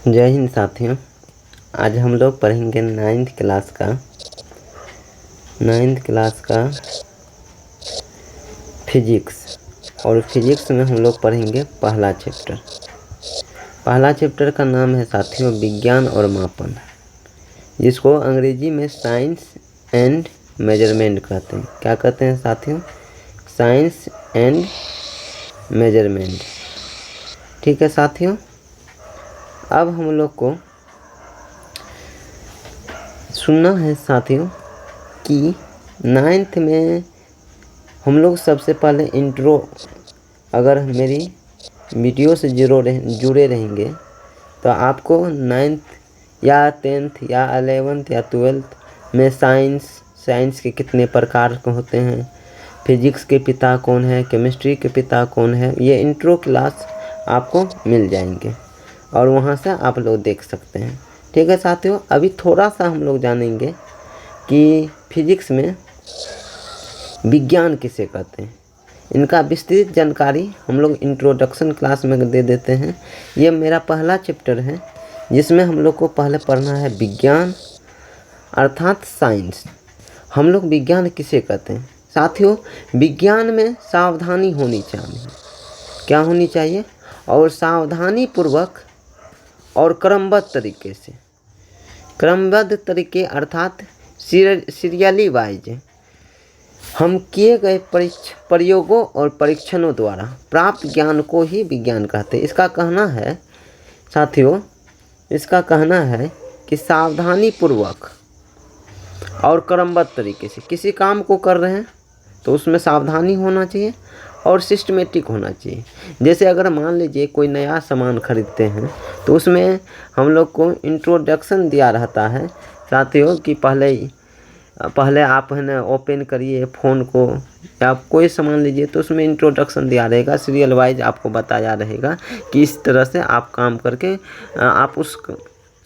जय हिंद साथियों। आज हम लोग पढ़ेंगे नाइन्थ क्लास का फिजिक्स। और फिजिक्स में हम लोग पढ़ेंगे पहला चैप्टर का नाम है साथियों विज्ञान और मापन, जिसको अंग्रेजी में साइंस एंड मेजरमेंट कहते हैं। क्या कहते हैं साथियों? Science and measurement. ठीक है साथियों, अब हम लोग को सुनना है साथियों कि नाइन्थ में हम लोग सबसे पहले इंट्रो, अगर मेरी वीडियो से जुड़े रहेंगे तो आपको नाइन्थ या 10th या 11th या 12th में साइंस के कितने प्रकार के होते हैं, फिजिक्स के पिता कौन है, केमिस्ट्री के पिता कौन है, ये इंट्रो क्लास आपको मिल जाएंगे और वहाँ से आप लोग देख सकते हैं। ठीक है साथियों, अभी थोड़ा सा हम लोग जानेंगे कि फिजिक्स में विज्ञान किसे कहते हैं। इनका विस्तृत जानकारी हम लोग इंट्रोडक्शन क्लास में दे देते हैं। ये मेरा पहला चैप्टर है जिसमें हम लोग को पहले पढ़ना है विज्ञान अर्थात साइंस। हम लोग विज्ञान किसे कहते हैं साथियों? विज्ञान में सावधानी होनी चाहिए। क्या होनी चाहिए? और सावधानी पूर्वक और क्रमबद्ध तरीके अर्थात सीरियली वाइज हम किए गए प्रयोगों और परीक्षणों द्वारा प्राप्त ज्ञान को ही विज्ञान कहते हैं। इसका कहना है साथियों, कि सावधानी पूर्वक और क्रमबद्ध तरीके से किसी काम को कर रहे हैं तो उसमें सावधानी होना चाहिए और सिस्टमेटिक होना चाहिए। जैसे अगर मान लीजिए कोई नया सामान खरीदते हैं तो उसमें हम लोग को इंट्रोडक्शन दिया रहता है साथियों कि पहले आप है ना ओपन करिए फ़ोन को, या आप कोई सामान लीजिए तो उसमें इंट्रोडक्शन दिया रहेगा, सीरियल वाइज आपको बताया रहेगा कि इस तरह से आप काम करके आप उस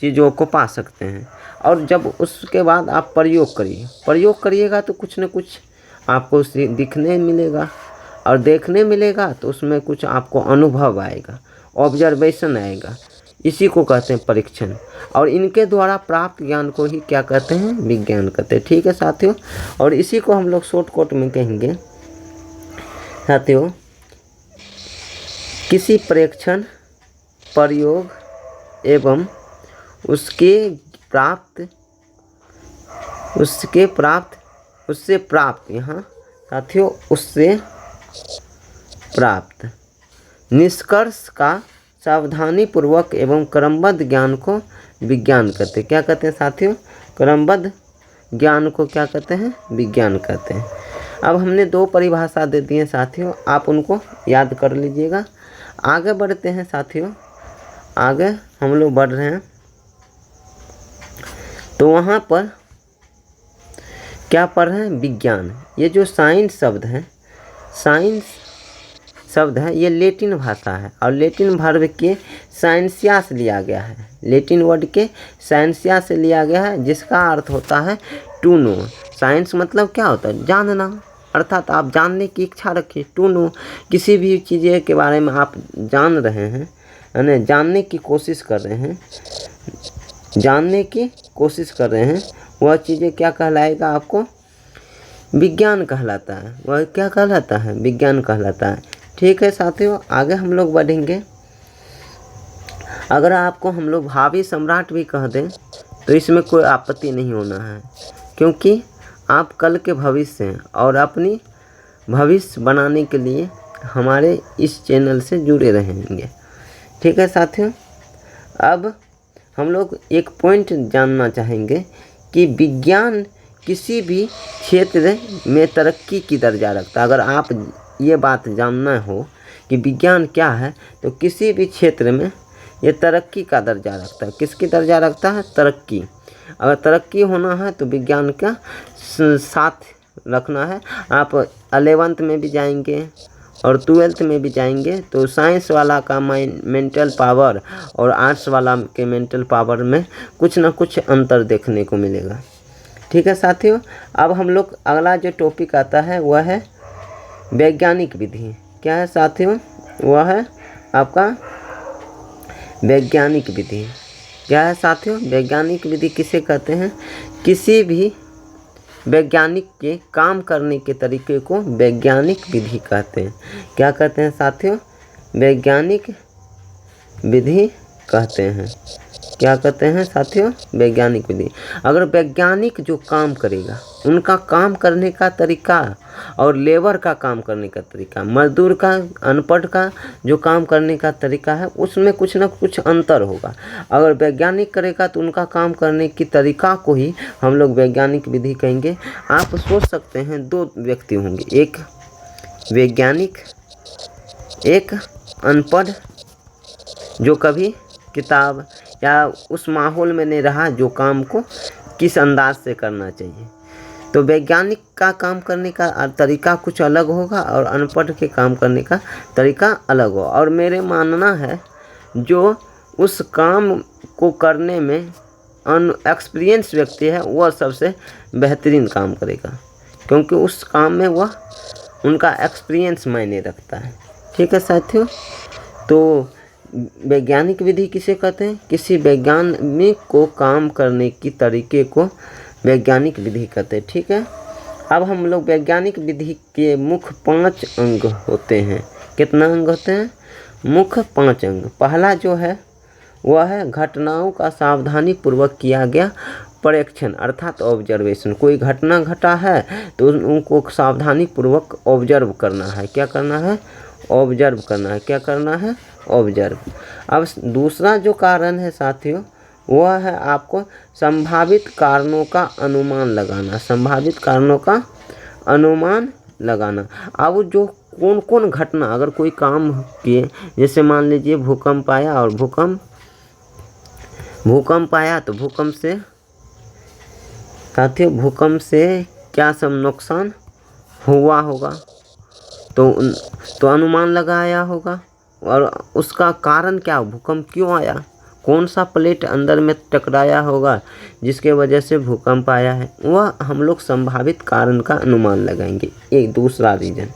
चीज़ों को पा सकते हैं। और जब उसके बाद आप प्रयोग करिएगा तो कुछ न कुछ आपको दिखने मिलेगा और देखने मिलेगा, तो उसमें कुछ आपको अनुभव आएगा, ऑब्जर्वेशन आएगा। इसी को कहते हैं परीक्षण, और इनके द्वारा प्राप्त ज्ञान को ही क्या कहते हैं? विज्ञान कहते हैं। ठीक है साथियों, और इसी को हम लोग शॉर्टकट में कहेंगे साथियों, किसी परीक्षण, प्रयोग एवं उससे प्राप्त निष्कर्ष का सावधानी पूर्वक एवं क्रमबद्ध ज्ञान को विज्ञान कहते हैं। क्या कहते हैं साथियों? क्रमबद्ध ज्ञान को क्या कहते हैं? विज्ञान कहते हैं। अब हमने 2 परिभाषा दे दी हैं साथियों, आप उनको याद कर लीजिएगा। आगे बढ़ते हैं साथियों, आगे हम लोग बढ़ रहे हैं तो वहाँ पर क्या पढ़ रहे हैं? विज्ञान। ये जो साइंस शब्द है ये लेटिन भाषा है और लेटिन वर्ब के साइंसिया से लिया गया है। लेटिन वर्ड के साइंसिया से लिया गया है, जिसका अर्थ होता है टू नो। साइंस मतलब क्या होता है? जानना, अर्थात आप जानने की इच्छा रखिए। टू नो, किसी भी चीज़ के बारे में आप जान रहे हैं, यानी जानने की कोशिश कर रहे हैं, वह चीज़ें क्या कहलाएगा? आपको विज्ञान कहलाता है। वह क्या कहलाता है? विज्ञान कहलाता है। ठीक है साथियों, आगे हम लोग बढ़ेंगे। अगर आपको हम लोग भावी सम्राट भी कह दें तो इसमें कोई आपत्ति नहीं होना है, क्योंकि आप कल के भविष्य हैं और अपनी भविष्य बनाने के लिए हमारे इस चैनल से जुड़े रहेंगे। ठीक है साथियों, अब हम लोग एक पॉइंट जानना चाहेंगे कि विज्ञान किसी भी क्षेत्र में तरक्की की दर्जा रखता है। अगर आप ये बात जानना हो कि विज्ञान क्या है, तो किसी भी क्षेत्र में ये तरक्की का दर्जा रखता है। किसकी दर्जा रखता है? तरक्की। अगर तरक्की होना है तो विज्ञान का साथ रखना है। आप 11th में भी जाएंगे और 12th में भी जाएंगे तो साइंस वाला का मेंटल पावर और आर्ट्स वाला के मेंटल पावर में कुछ ना कुछ अंतर देखने को मिलेगा। ठीक है साथियों, अब हम लोग अगला जो टॉपिक आता है वह है वैज्ञानिक विधि। क्या है साथियों? वह है आपका वैज्ञानिक विधि। क्या है साथियों, वैज्ञानिक विधि किसे कहते हैं? किसी भी वैज्ञानिक के काम करने के तरीके को वैज्ञानिक विधि कहते हैं। क्या कहते हैं साथियों? वैज्ञानिक विधि कहते हैं। क्या कहते हैं साथियों? वैज्ञानिक विधि। अगर वैज्ञानिक जो काम करेगा, उनका काम करने का तरीका और लेबर का काम करने का तरीका, मजदूर का, अनपढ़ का जो काम करने का तरीका है, उसमें कुछ ना कुछ अंतर होगा। अगर वैज्ञानिक करेगा तो उनका काम करने की तरीका को ही हम लोग वैज्ञानिक विधि कहेंगे। आप सोच सकते हैं 2 व्यक्ति होंगे, एक वैज्ञानिक, एक अनपढ़ जो कभी किताब या उस माहौल में नहीं रहा जो काम को किस अंदाज से करना चाहिए। तो वैज्ञानिक का काम करने का तरीका कुछ अलग होगा और अनपढ़ के काम करने का तरीका अलग होगा। और मेरे मानना है जो उस काम को करने में एक्सपीरियंस व्यक्ति है वह सबसे बेहतरीन काम करेगा, क्योंकि उस काम में वह उनका एक्सपीरियंस मायने रखता है। ठीक है साथियों, तो वैज्ञानिक विधि किसे कहते हैं? किसी वैज्ञानिक को काम करने की तरीके को वैज्ञानिक विधि कहते हैं। ठीक है, अब हम लोग वैज्ञानिक विधि के मुख्य 5 अंग होते हैं। कितना अंग होते हैं? मुख्य 5 अंग। पहला जो है वह है घटनाओं का सावधानी पूर्वक किया गया परीक्षण अर्थात ऑब्जर्वेशन। कोई घटना घटा है तो उनको सावधानी पूर्वक ऑब्जर्व करना है। क्या करना है? ऑब्जर्व करना है। क्या करना है? ऑब्जर्व। अब दूसरा जो कारण है साथियों वह है आपको संभावित कारणों का अनुमान लगाना। संभावित कारणों का अनुमान लगाना। अब जो कौन कौन घटना, अगर कोई काम किए, जैसे मान लीजिए भूकंप आया और भूकंप आया तो भूकंप से साथियों भूकंप से क्या सब नुकसान हुआ होगा, तो अनुमान लगाया होगा। और उसका कारण क्या, भूकंप क्यों आया, कौन सा प्लेट अंदर में टकराया होगा जिसके वजह से भूकंप आया है, वह हम लोग संभावित कारण का अनुमान लगाएंगे। एक दूसरा रीजन।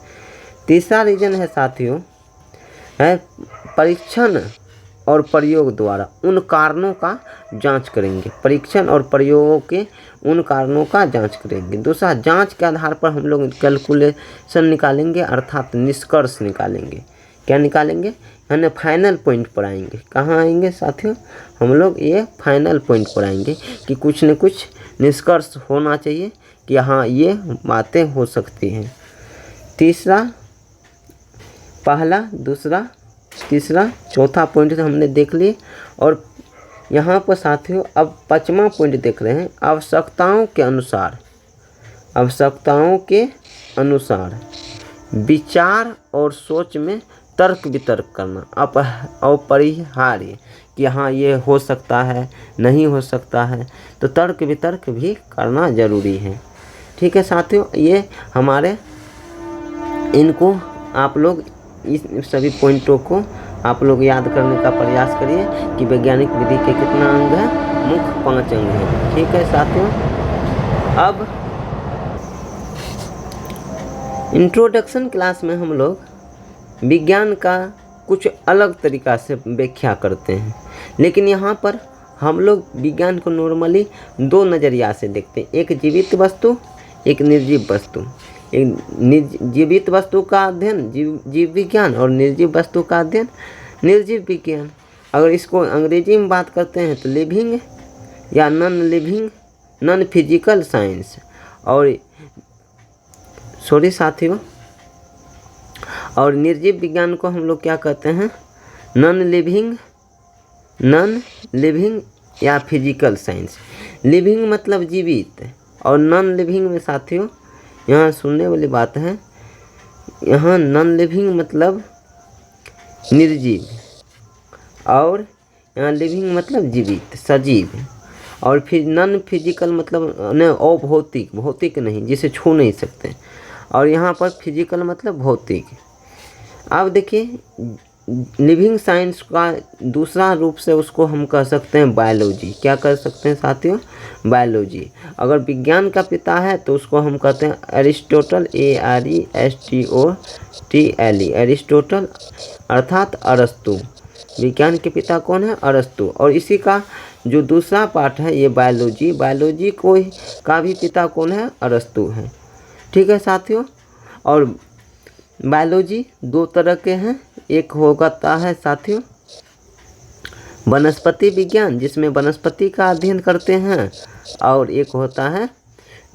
तीसरा रीजन है साथियों है परीक्षण और प्रयोग द्वारा उन कारणों का जांच करेंगे। परीक्षण और प्रयोगों के उन कारणों का जांच करेंगे। दूसरा, जांच के आधार पर हम लोग कैलकुलेशन निकालेंगे अर्थात निष्कर्ष निकालेंगे। क्या निकालेंगे? यानी फाइनल पॉइंट पर आएंगे। कहाँ आएंगे साथियों? हम लोग ये फाइनल पॉइंट पर आएंगे कि कुछ न कुछ निष्कर्ष होना चाहिए कि हाँ ये बातें हो सकती हैं। तीसरा, पहला, दूसरा, तीसरा, चौथा पॉइंट तो हमने देख लिए। और यहाँ पर साथियों अब 5वां पॉइंट देख रहे हैं, आवश्यकताओं के अनुसार विचार और सोच में तर्क वितर्क करना अपरिहार्य कि हाँ ये हो सकता है, नहीं हो सकता है, तो तर्क वितर्क भी करना ज़रूरी है। ठीक है साथियों, ये हमारे इनको आप लोग इस सभी पॉइंटों को आप लोग याद करने का प्रयास करिए कि वैज्ञानिक विधि के कितना अंग है? मुख्य 5 अंग हैं। ठीक है साथियों, अब इंट्रोडक्शन क्लास में हम लोग विज्ञान का कुछ अलग तरीक़ा से व्याख्या करते हैं, लेकिन यहाँ पर हम लोग विज्ञान को नॉर्मली 2 नज़रिया से देखते हैं, एक जीवित वस्तु, एक निर्जीव वस्तु। एक जीवित वस्तु का अध्ययन जीव विज्ञान और निर्जीव वस्तु का अध्ययन निर्जीव विज्ञान। अगर इसको अंग्रेजी में बात करते हैं तो लिविंग या नॉन फिजिकल साइंस। और साथियों, और निर्जीव विज्ञान को हम लोग क्या कहते हैं? नॉन लिविंग या फिजिकल साइंस। लिविंग मतलब जीवित और नॉन लिविंग में साथियों यहाँ सुनने वाली बात है, यहाँ नॉन लिविंग मतलब निर्जीव और यहाँ लिविंग मतलब जीवित सजीव। और फिर नॉन फिजिकल मतलब अभौतिक, भौतिक नहीं, जिसे छू नहीं सकते। और यहाँ पर फिजिकल मतलब भौतिक। अब देखिए लिविंग साइंस का दूसरा रूप से उसको हम कह सकते हैं बायोलॉजी। क्या कह सकते हैं साथियों? बायोलॉजी। अगर विज्ञान का पिता है तो उसको हम कहते हैं एरिस्टोटल, ARISTOTLE, एरिस्टोटल अर्थात अरस्तु। विज्ञान के पिता कौन है? अरस्तु। और इसी का जो दूसरा पार्ट है ये बायोलॉजी, बायोलॉजी का भी पिता कौन है? अरस्तु है। ठीक है साथियों। और बायोलॉजी दो तरह के हैं, एक होता है साथियों वनस्पति विज्ञान जिसमें वनस्पति का अध्ययन करते हैं, और एक होता है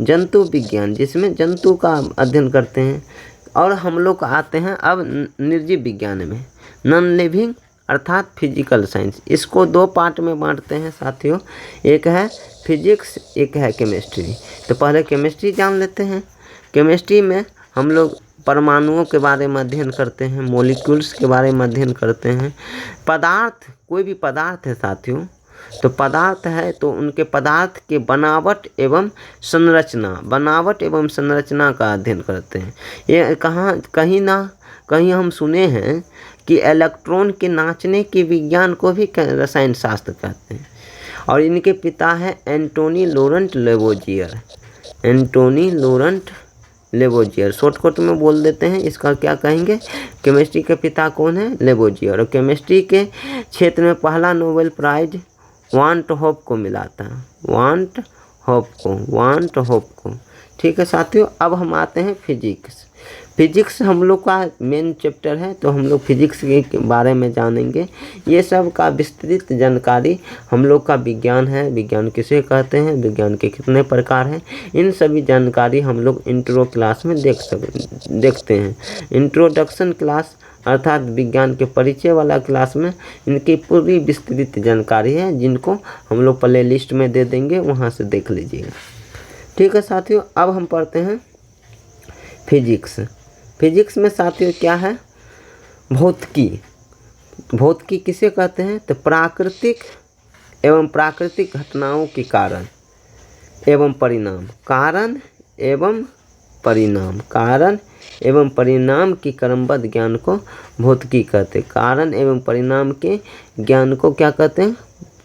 जंतु विज्ञान जिसमें जंतु का अध्ययन करते हैं। और हम लोग आते हैं अब निर्जीव विज्ञान में, नॉन लिविंग अर्थात फिजिकल साइंस। इसको दो पार्ट में बांटते हैं साथियों, एक है फिजिक्स, एक है केमिस्ट्री। तो पहले केमिस्ट्री जान लेते हैं। केमिस्ट्री में हम लोग परमाणुओं के बारे में अध्ययन करते हैं, मॉलिक्यूल्स के बारे में अध्ययन करते हैं। पदार्थ, कोई भी पदार्थ है साथियों, तो पदार्थ है तो उनके पदार्थ के बनावट एवं संरचना का अध्ययन करते हैं। ये कहीं हम सुने हैं कि इलेक्ट्रॉन के नाचने के विज्ञान को भी रसायन शास्त्र कहते हैं। और इनके पिता है Antoine Laurent Lavoisier. Antoine Laurent Lavoisier shortcut में बोल देते हैं, इसका क्या कहेंगे? केमिस्ट्री के पिता कौन है? लेवोजियर। और केमिस्ट्री के क्षेत्र में पहला नोबेल प्राइज वांट होप को मिला था, वांट होप को। ठीक है साथियों। अब हम आते हैं फिजिक्स। फिजिक्स हम लोग का मेन चैप्टर है, तो हम लोग फिजिक्स के बारे में जानेंगे। ये सब का विस्तृत जानकारी हम लोग का विज्ञान है, विज्ञान किसे कहते हैं, विज्ञान के कितने प्रकार हैं, इन सभी जानकारी हम लोग इंट्रो क्लास में देखते हैं। इंट्रोडक्शन क्लास अर्थात विज्ञान के परिचय वाला क्लास में इनकी पूरी विस्तृत जानकारी है, जिनको हम लोग प्ले लिस्ट में दे देंगे, वहाँ से देख लीजिएगा। ठीक है साथियों। अब हम पढ़ते हैं फिजिक्स। फिजिक्स में साथियों क्या है? भौतिकी। भौतिकी किसे कहते हैं? तो प्राकृतिक घटनाओं के कारण एवं परिणाम की क्रमबद्ध ज्ञान को भौतिकी कहते हैं। कारण एवं परिणाम के ज्ञान को क्या कहते हैं?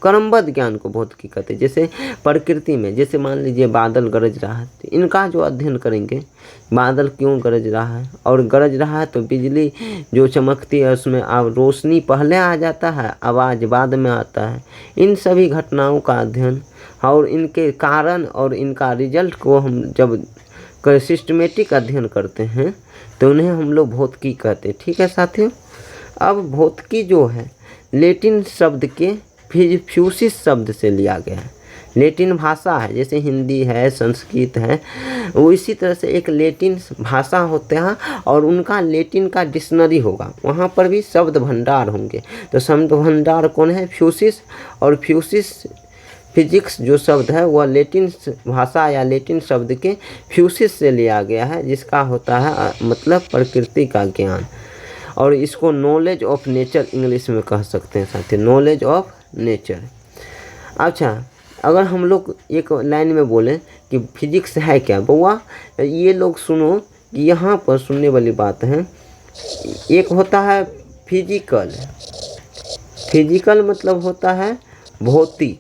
क्रमबद्ध ज्ञान को भौतिकी कहते हैं। जैसे प्रकृति में, जैसे मान लीजिए बादल गरज रहा है, तो इनका जो अध्ययन करेंगे, बादल क्यों गरज रहा है, और गरज रहा है तो बिजली जो चमकती है उसमें अब रोशनी पहले आ जाता है, आवाज़ बाद में आता है। इन सभी घटनाओं का अध्ययन और इनके कारण और इनका रिजल्ट को हम जब सिस्टमेटिक अध्ययन करते हैं तो उन्हें हम लोग भौतिकी कहते हैं। ठीक है साथियों। अब भौतिकी जो है लैटिन शब्द के फ्यूसिस शब्द से लिया गया है। लैटिन भाषा है, जैसे हिंदी है, संस्कृत है, वो इसी तरह से एक लैटिन भाषा होते हैं और उनका लैटिन का डिक्शनरी होगा, वहाँ पर भी शब्द भंडार होंगे। तो शब्द भंडार कौन है? फ्यूसिस। और फ्यूसिस फिजिक्स जो शब्द है वह लैटिन भाषा या लैटिन शब्द के फ्यूसिस से लिया गया है, जिसका होता है मतलब प्रकृति का ज्ञान। और इसको नॉलेज ऑफ नेचर इंग्लिश में कह सकते हैं साथी, नॉलेज ऑफ नेचर। अच्छा, अगर हम लोग एक लाइन में बोलें कि फिजिक्स है क्या, बउआ ये लोग सुनो कि यहाँ पर सुनने वाली बात है। एक होता है फिजिकल, फिजिकल मतलब होता है भौतिक,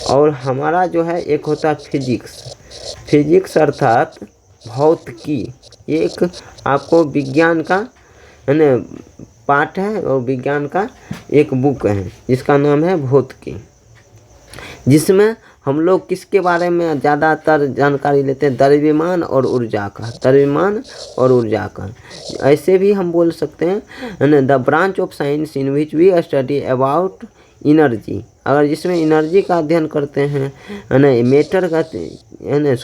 और हमारा जो है एक होता है फिजिक्स, फिजिक्स अर्थात भौतिकी। ये एक आपको विज्ञान का है ना पाठ है, और विज्ञान का एक बुक है जिसका नाम है भौतिकी, जिसमें हम लोग किसके बारे में ज़्यादातर जानकारी लेते हैं? द्रव्यमान और ऊर्जा का, द्रव्यमान और ऊर्जा का। ऐसे भी हम बोल सकते हैं ना, the branch of science in which we study about energy. अगर जिसमें एनर्जी का अध्ययन करते हैं है ना, मैटर का है ना,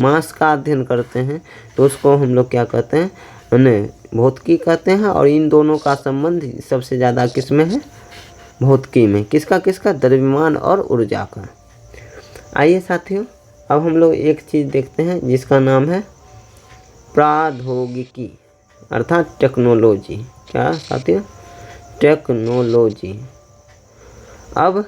मास का अध्ययन करते हैं, तो उसको हम लोग क्या कहते हैं? है ना, भौतिकी कहते हैं। और इन दोनों का संबंध सबसे ज़्यादा किस में है? भौतिकी में। किसका? द्रव्यमान और ऊर्जा का। आइए साथियों, अब हम लोग एक चीज़ देखते हैं जिसका नाम है प्रौद्योगिकी अर्थात टेक्नोलॉजी। क्या साथियों? टेक्नोलॉजी। अब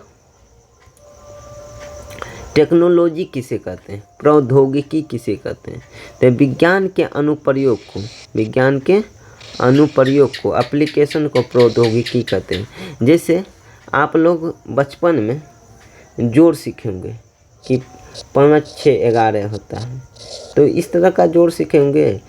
टेक्नोलॉजी किसे कहते हैं? प्रौद्योगिकी किसे कहते हैं? तो विज्ञान के अनुप्रयोग को एप्लीकेशन को प्रौद्योगिकी कहते हैं। जैसे आप लोग बचपन में जोड़ सीखेंगे कि 5, 6, 11 होता है, तो इस तरह का जोड़ सीखेंगे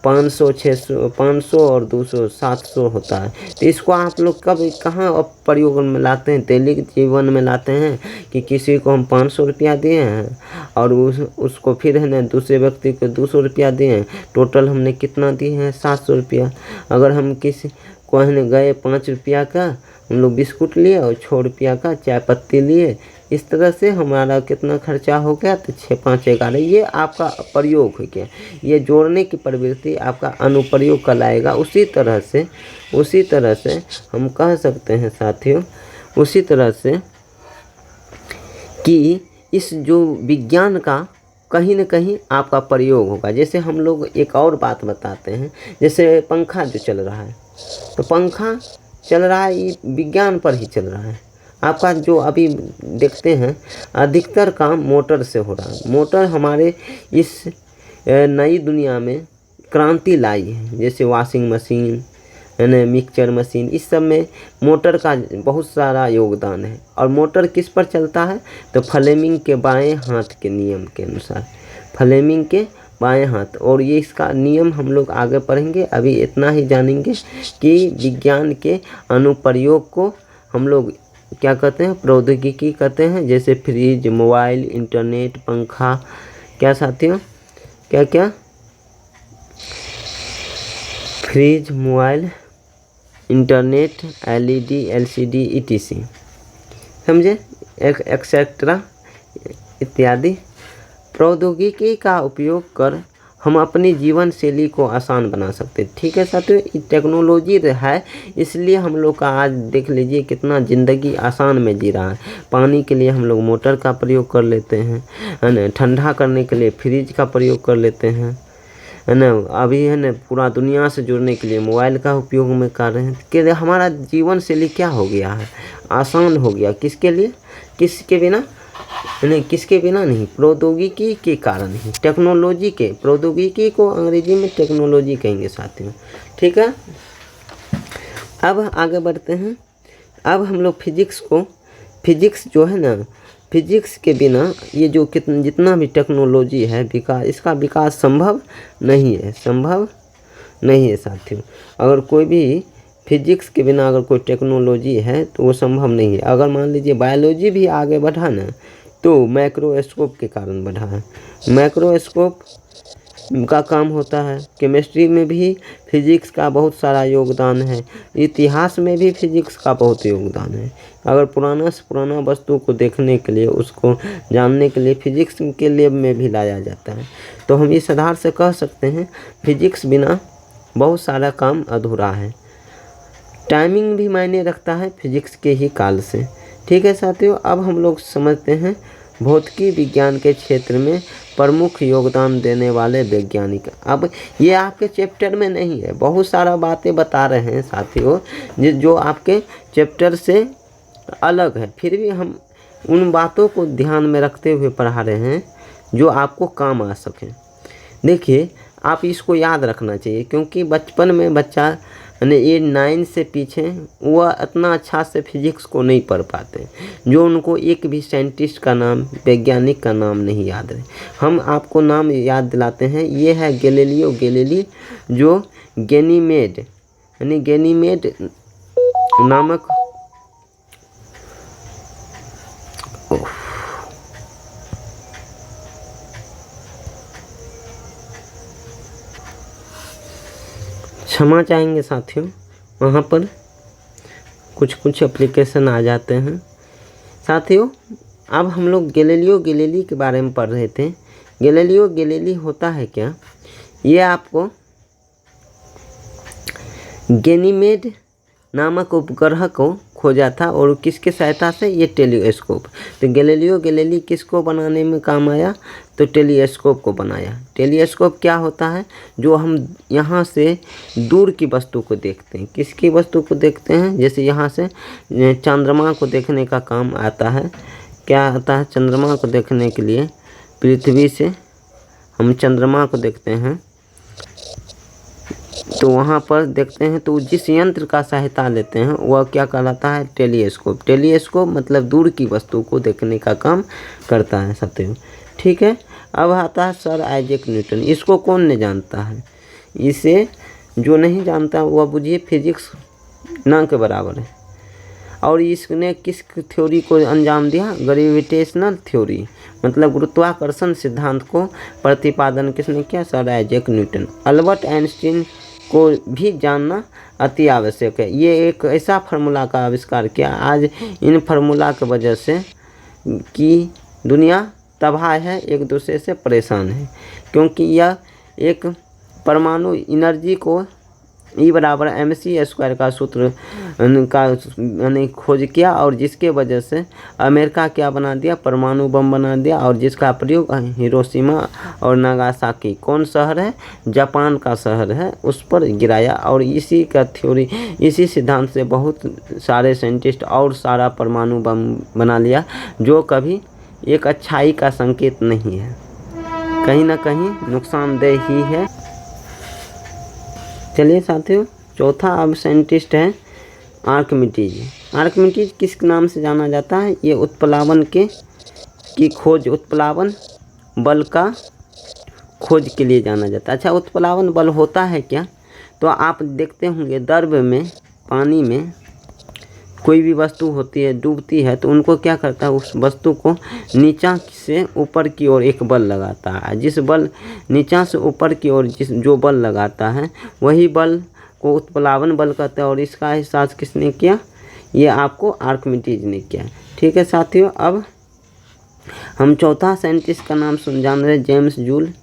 500 600 500 और 200 700 होता है। तो इसको आप लोग कब कहाँ अब प्रयोग में लाते हैं, दैनिक जीवन में लाते हैं कि किसी को हम 500 रुपया दिए हैं और उसको फिर है ना दूसरे व्यक्ति को 200 रुपया दिए हैं, टोटल हमने कितना दिए हैं 700 रुपया। अगर हम किसी को है ना गए 5 रुपया का हम लोग बिस्कुट लिए और 6 रुपया का चाय पत्ती लिए, इस तरह से हमारा कितना खर्चा हो गया, तो 6 5 11। ये आपका प्रयोग हो गया, ये जोड़ने की प्रवृत्ति आपका अनुप्रयोग कहलाएगा। उसी तरह से हम कह सकते हैं साथियों, उसी तरह से कि इस जो विज्ञान का कहीं न कहीं आपका प्रयोग होगा। जैसे हम लोग एक और बात बताते हैं, जैसे पंखा जो चल रहा है, तो पंखा चल रहा है ये विज्ञान पर ही चल रहा है। आपका जो अभी देखते हैं अधिकतर काम मोटर से हो रहा है। मोटर हमारे इस नई दुनिया में क्रांति लाई है। जैसे वॉशिंग मशीन है ना, मिक्सचर मशीन, इस सब में मोटर का बहुत सारा योगदान है। और मोटर किस पर चलता है, तो फ्लेमिंग के बाएं हाथ के नियम के अनुसार, फ्लेमिंग के बाएं हाथ। और ये इसका नियम हम लोग आगे पढ़ेंगे। अभी इतना ही जानेंगे कि विज्ञान के अनुप्रयोग को हम लोग क्या कहते हैं, प्रौद्योगिकी कहते हैं। जैसे फ्रिज, मोबाइल, इंटरनेट, पंखा, क्या साथियों, क्या क्या, fridge, mobile, internet, LED, LCD, etc, समझे, एक्सेट्रा इत्यादि। प्रौद्योगिकी का उपयोग कर हम अपनी जीवन शैली को आसान बना सकते हैं। ठीक है साथियों, टेक्नोलॉजी है, इसलिए हम लोग का आज देख लीजिए कितना ज़िंदगी आसान में जी रहा है। पानी के लिए हम लोग मोटर का प्रयोग कर लेते हैं, है ना, ठंडा करने के लिए फ्रिज का प्रयोग कर लेते हैं, है ना, अभी है ना पूरा दुनिया से जुड़ने के लिए मोबाइल का उपयोग में कर रहे हैं। कि हमारा जीवन शैली क्या हो गया है, आसान हो गया। किसके लिए, किसके बिना नहीं, किसके बिना नहीं, प्रौद्योगिकी के कारण ही, टेक्नोलॉजी के, प्रौद्योगिकी को अंग्रेजी में टेक्नोलॉजी कहेंगे साथियों। ठीक है, अब आगे बढ़ते हैं। अब हम लोग फिजिक्स जो है ना, फिजिक्स के बिना ये जो जितना भी टेक्नोलॉजी है विकास, इसका विकास संभव नहीं है साथियों। अगर कोई भी फिजिक्स के बिना अगर कोई टेक्नोलॉजी है तो वो संभव नहीं है। अगर मान लीजिए बायोलॉजी भी आगे बढ़ा ना, तो माइक्रोस्कोप के कारण बढ़ा है। माइक्रोस्कोप का काम होता है। केमिस्ट्री में भी फिजिक्स का बहुत सारा योगदान है। इतिहास में भी फिजिक्स का बहुत योगदान है। अगर पुराना से पुराना वस्तु को देखने के लिए, उसको जानने के लिए फिजिक्स के लैब में भी लाया जाता है। तो हम इस आधार से कह सकते हैं फिजिक्स बिना बहुत सारा काम अधूरा है। टाइमिंग भी मायने रखता है फिजिक्स के ही काल से। ठीक है साथियों, अब हम लोग समझते हैं भौतिकी विज्ञान के क्षेत्र में प्रमुख योगदान देने वाले वैज्ञानिक। अब ये आपके चैप्टर में नहीं है, बहुत सारा बातें बता रहे हैं साथियों जो आपके चैप्टर से अलग है, फिर भी हम उन बातों को ध्यान में रखते हुए पढ़ा रहे हैं जो आपको काम आ सके। देखिए, आप इसको याद रखना चाहिए, क्योंकि बचपन में बच्चा ये 9 से पीछे वह इतना अच्छा से फिजिक्स को नहीं पढ़ पाते, जो उनको एक भी साइंटिस्ट का नाम, वैज्ञानिक का नाम नहीं याद है। हम आपको नाम याद दिलाते हैं। ये है गैलीलियो गैलीली, जो गैनीमेड नामक क्षमा चाहेंगे साथियों, वहाँ पर कुछ एप्लीकेशन आ जाते हैं। साथियों, अब हम लोग गैलीलियो गैलीली के बारे में पढ़ रहे थे। गैलीलियो गैलीली होता है क्या, ये आपको गैनीमेड नामक उपग्रह को खोजा था, और किसके सहायता से, ये टेलीस्कोप। तो गैलीलियो गैलीली किसको बनाने में काम आया, तो टेलीस्कोप को बनाया। टेलीस्कोप क्या होता है, जो हम यहाँ से दूर की वस्तु को देखते हैं। किसकी वस्तु को देखते हैं, जैसे यहाँ से चंद्रमा को देखने का काम आता है। क्या आता है, चंद्रमा को देखने के लिए पृथ्वी से हम चंद्रमा को देखते हैं, तो वहाँ पर देखते हैं, तो जिस यंत्र का सहायता लेते हैं वह क्या कहलाता है, टेलीस्कोप। टेलीस्कोप मतलब दूर की वस्तु को देखने का काम करता है साथियों। ठीक है, अब आता है सर आइजैक न्यूटन। इसको कौन नहीं जानता है, इसे जो नहीं जानता वह बुझिए फिजिक्स ना के बराबर है। और इसने किस थ्योरी को अंजाम दिया? ग्रेविटेशनल थ्योरी, मतलब गुरुत्वाकर्षण सिद्धांत को प्रतिपादन किसने किया? Sir Isaac Newton. Albert Einstein को भी जानना अति आवश्यक है। ये एक ऐसा फार्मूला का आविष्कार किया, आज इन फार्मूला की वजह से कि दुनिया तबाह है, एक दूसरे से परेशान है, क्योंकि यह एक परमाणु एनर्जी को E=mc² का सूत्र का खोज किया, और जिसके वजह से अमेरिका क्या बना दिया? परमाणु बम बना दिया, और जिसका प्रयोग हिरोशिमा और नागासाकी, कौन शहर है? जापान का शहर है, उस पर गिराया। और इसी का थ्योरी, इसी सिद्धांत से बहुत सारे साइंटिस्ट और सारा परमाणु बम बना लिया, जो कभी एक अच्छाई का संकेत नहीं है, कहीं ना कहीं नुकसानदेह ही है। चलिए साथियों, चौथा अब साइंटिस्ट है आर्किमिडीज। आर्किमिडीज किस नाम से जाना जाता है? ये उत्प्लावन की खोज, उत्प्लावन बल का खोज के लिए जाना जाता है। अच्छा, उत्प्लावन बल होता है क्या? तो आप देखते होंगे द्रव में, पानी में कोई भी वस्तु होती है, डूबती है, तो उनको क्या करता है? उस वस्तु को नीचा से ऊपर की ओर एक बल लगाता है। जिस बल नीचा से ऊपर की ओर जो बल लगाता है, वही बल को उत्प्लावन बल कहते हैं। और इसका एहसास किसने किया? ये आपको आर्किमिडीज ने किया। ठीक है साथियों, अब हम चौथा साइंटिस्ट का नाम जान रहे, जेम्स जूल,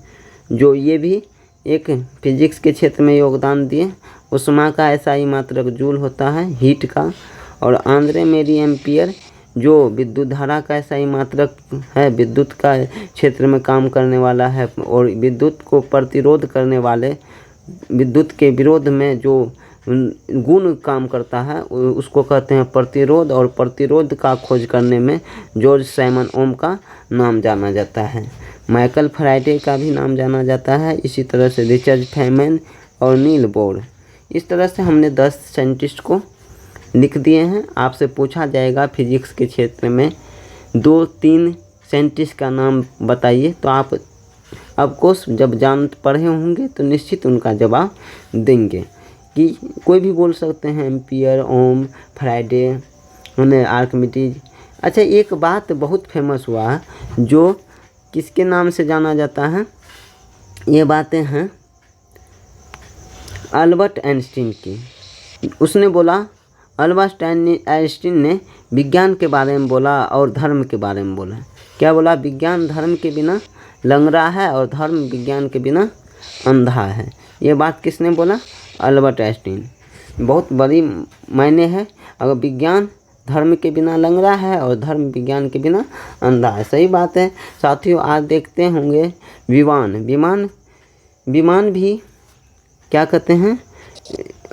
जो ये भी एक फिजिक्स के क्षेत्र में योगदान दिए। उष्मा का SI मात्रक जूल होता है, हीट का। और आंद्रे मेरी एम्पियर, जो विद्युत धारा का SI मात्रक है, विद्युत का क्षेत्र में काम करने वाला है, और विद्युत को प्रतिरोध करने वाले, विद्युत के विरोध में जो गुण काम करता है उसको कहते हैं प्रतिरोध। और प्रतिरोध का खोज करने में जॉर्ज साइमन ओम का नाम जाना जाता है। माइकल फैराडे का भी नाम जाना जाता है। इसी तरह से रिचर्ड फेमैन और नील बोर। इस तरह से हमने 10 साइंटिस्ट को लिख दिए हैं। आपसे पूछा जाएगा फिजिक्स के क्षेत्र में 2-3 साइंटिस्ट का नाम बताइए, तो आप ऑफकोर्स जब जान पढ़े होंगे तो निश्चित उनका जवाब देंगे। कि कोई भी बोल सकते हैं, एम्पियर, ओम, फैराडे, आर्किमिडीज। अच्छा, एक बात बहुत फेमस हुआ है, जो किसके नाम से जाना जाता है? ये बातें हैं अल्बर्ट आइंस्टीन की। उसने बोला, अल्बर्ट आइंस्टीन ने विज्ञान के बारे में बोला और धर्म के बारे में बोला। क्या बोला? विज्ञान धर्म के बिना लंगड़ा है और धर्म विज्ञान के बिना अंधा है। ये बात किसने बोला? Albert Einstein. बहुत बड़ी मायने है। अगर विज्ञान धर्म के बिना लंगड़ा है और धर्म विज्ञान के बिना अंधा है, सही बात है साथियों। आज देखते होंगे विमान भी क्या कहते हैं?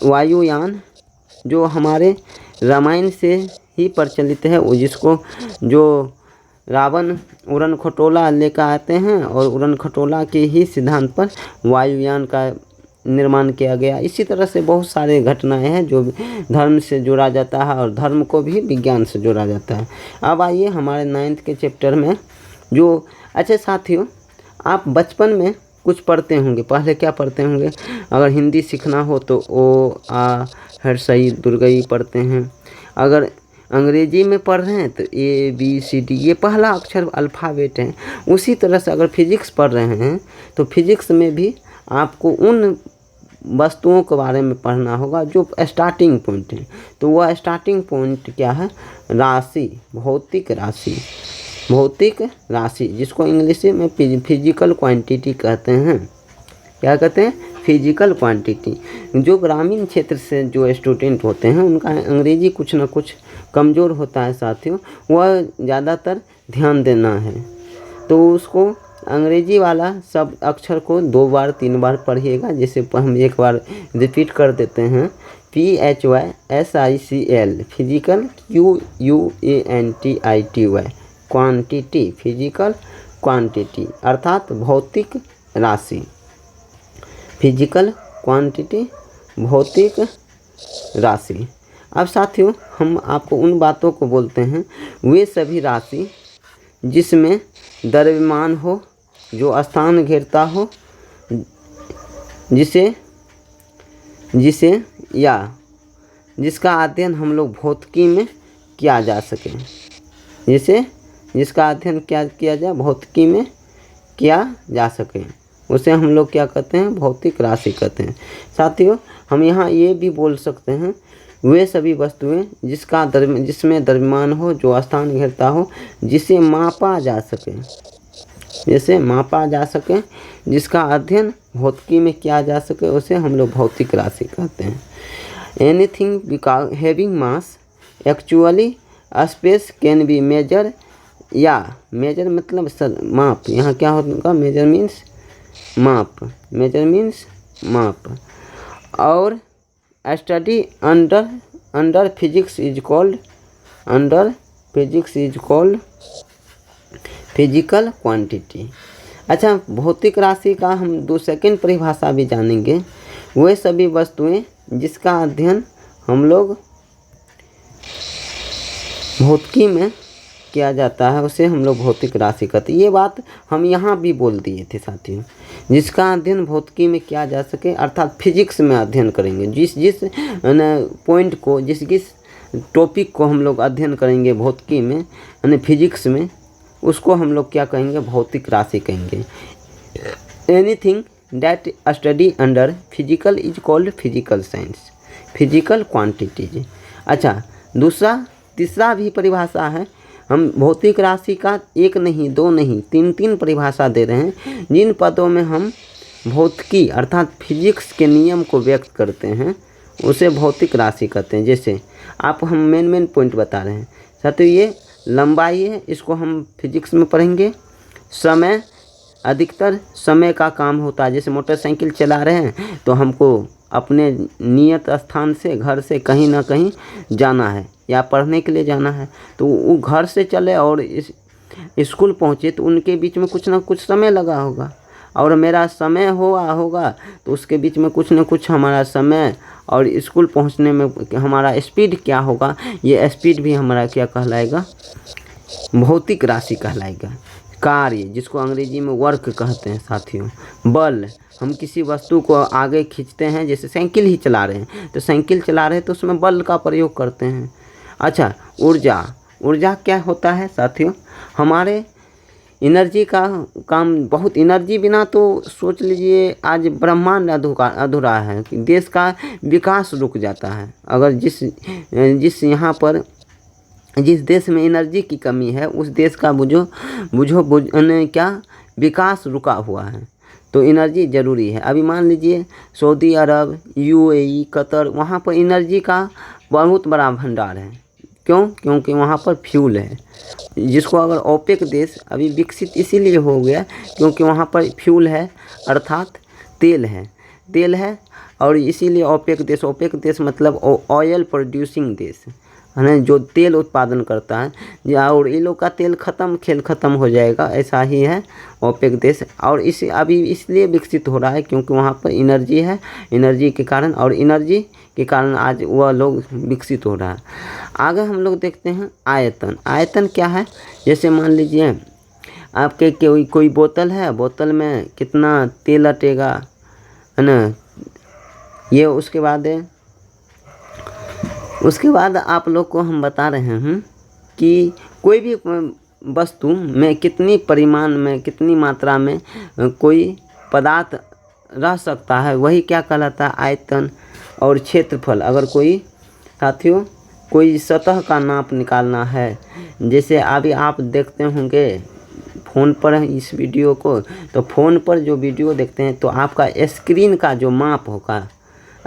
वायुयान, जो हमारे रामायण से ही प्रचलित है, वो जिसको जो रावण उड़न खटोला लेकर आते हैं, और उड़न खटोला के ही सिद्धांत पर वायुयान का निर्माण किया गया। इसी तरह से बहुत सारे घटनाएं हैं जो धर्म से जोड़ा जाता है, और धर्म को भी विज्ञान से जोड़ा जाता है। अब आइए हमारे 9th के चैप्टर में जो, अच्छा साथियों, आप बचपन में कुछ पढ़ते होंगे। पहले क्या पढ़ते होंगे? अगर हिंदी सीखना हो तो ओ, आ, हर्षई, दुर्गई पढ़ते हैं। अगर अंग्रेजी में पढ़ रहे हैं तो ABCD, ये पहला अक्षर अल्फ़ाबेट है। उसी तरह से अगर फिजिक्स पढ़ रहे हैं तो फिजिक्स में भी आपको उन वस्तुओं के बारे में पढ़ना होगा जो स्टार्टिंग पॉइंट है। तो वह स्टार्टिंग पॉइंट क्या है? राशि, भौतिक राशि, भौतिक राशि, जिसको इंग्लिश में फिजिकल क्वांटिटी कहते हैं। क्या कहते हैं? Physical quantity. जो ग्रामीण क्षेत्र से जो स्टूडेंट होते हैं उनका अंग्रेजी कुछ ना कुछ कमज़ोर होता है साथियों, वह ज़्यादातर ध्यान देना है। तो उसको अंग्रेजी वाला सब अक्षर को 2 बार 3 बार पढ़िएगा। जैसे हम एक बार रिपीट कर देते हैं, PHYSICL, physical, QUANTITY, quantity, physical quantity अर्थात भौतिक राशि। फिजिकल क्वांटिटी, भौतिक राशि। अब साथियों, हम आपको उन बातों को बोलते हैं, वे सभी राशि जिसमें द्रव्यमान हो, जो स्थान घेरता हो, जिसे जिसे या जिसका अध्ययन हम लोग भौतिकी में किया जा सके, जिसका अध्ययन क्या किया जाए भौतिकी में किया जा सके, उसे हम लोग क्या कहते हैं, भौतिक राशि कहते हैं। साथियों, हम यहाँ ये भी बोल सकते हैं, वे सभी वस्तुएं जिसमें द्रव्यमान हो, जो स्थान घेरता हो, जिसे मापा जा सके, जिसका अध्ययन भौतिकी में किया जा सके, उसे हम लोग भौतिक राशि कहते हैं। Anything having mass actually space can be measure, या मेजर मतलब माप, यहाँ क्या होगा, मेजर मीन्स माप, और study under physics is called physical quantity. अच्छा, भौतिक राशि का हम 2 सेकंड परिभाषा भी जानेंगे। वे सभी वस्तुएं जिसका अध्ययन हम लोग भौतिकी में किया जाता है, उसे हम लोग भौतिक राशि कहते हैं। ये बात हम यहाँ भी बोल दिए थे साथियों, जिसका अध्ययन भौतिकी में किया जा सके, अर्थात फिजिक्स में अध्ययन करेंगे। जिस पॉइंट को, जिस टॉपिक को हम लोग अध्ययन करेंगे भौतिकी में यानी फिजिक्स में, उसको हम लोग क्या कहेंगे, भौतिक राशि कहेंगे। Anything that study under physical is called physical science, physical quantities. अच्छा, तीसरा भी परिभाषा है। हम भौतिक राशि का 1 नहीं 2 नहीं 3 परिभाषा दे रहे हैं। जिन पदों में हम भौतिकी अर्थात फिजिक्स के नियम को व्यक्त करते हैं, उसे भौतिक राशि कहते हैं। जैसे हम मेन पॉइंट बता रहे हैं साथियों। ये लंबाई है, इसको हम फिजिक्स में पढ़ेंगे। समय, अधिकतर समय का काम होता है। जैसे मोटरसाइकिल चला रहे हैं तो हमको अपने नियत स्थान से, घर से कहीं ना कहीं जाना है या पढ़ने के लिए जाना है, तो वो घर से चले और स्कूल पहुँचे तो उनके बीच में कुछ ना कुछ समय लगा होगा, और मेरा समय होगा तो उसके बीच में कुछ ना कुछ हमारा समय और स्कूल पहुँचने में हमारा स्पीड क्या होगा, ये स्पीड भी हमारा क्या कहलाएगा, भौतिक राशि कहलाएगा। कार्य, जिसको अंग्रेजी में वर्क कहते हैं साथियों। बल, हम किसी वस्तु को आगे खींचते हैं, जैसे साइकिल ही चला रहे हैं तो साइकिल चला रहे हैं तो उसमें बल का प्रयोग करते हैं। अच्छा, ऊर्जा क्या होता है साथियों, हमारे एनर्जी का काम। बहुत एनर्जी बिना तो सोच लीजिए आज ब्रह्मांड अधूरा है, देश का विकास रुक जाता है। अगर जिस देश में एनर्जी की कमी है, उस देश का बुझो क्या विकास रुका हुआ है, तो एनर्जी ज़रूरी है। अभी मान लीजिए सऊदी अरब, यूएई, कतर, वहाँ पर एनर्जी का बहुत बड़ा भंडार है। क्यों? क्योंकि वहाँ पर फ्यूल है, जिसको अगर ओपेक देश अभी विकसित इसीलिए हो गया क्योंकि वहाँ पर फ्यूल है, अर्थात तेल है, और इसीलिए ओपेक देश मतलब ऑयल प्रोड्यूसिंग देश है ना, जो तेल उत्पादन करता है। और ये लोग का तेल खेल ख़त्म हो जाएगा, ऐसा ही है ओपेक देश। और अभी इसलिए विकसित हो रहा है क्योंकि वहाँ पर एनर्जी है, एनर्जी के कारण आज वह लोग विकसित हो रहा है। आगे हम लोग देखते हैं आयतन क्या है। जैसे मान लीजिए आपके कोई बोतल है, बोतल में कितना तेल अटेगा, है ना। ये उसके बाद आप लोग को हम बता रहे हैं कि कोई भी वस्तु में कितनी परिमाण में, कितनी मात्रा में कोई पदार्थ रह सकता है, वही क्या कहलाता है, आयतन। और क्षेत्रफल, अगर कोई सतह का नाप निकालना है, जैसे अभी आप देखते होंगे फ़ोन पर इस वीडियो को, तो फ़ोन पर जो वीडियो देखते हैं तो आपका स्क्रीन का जो माप होगा,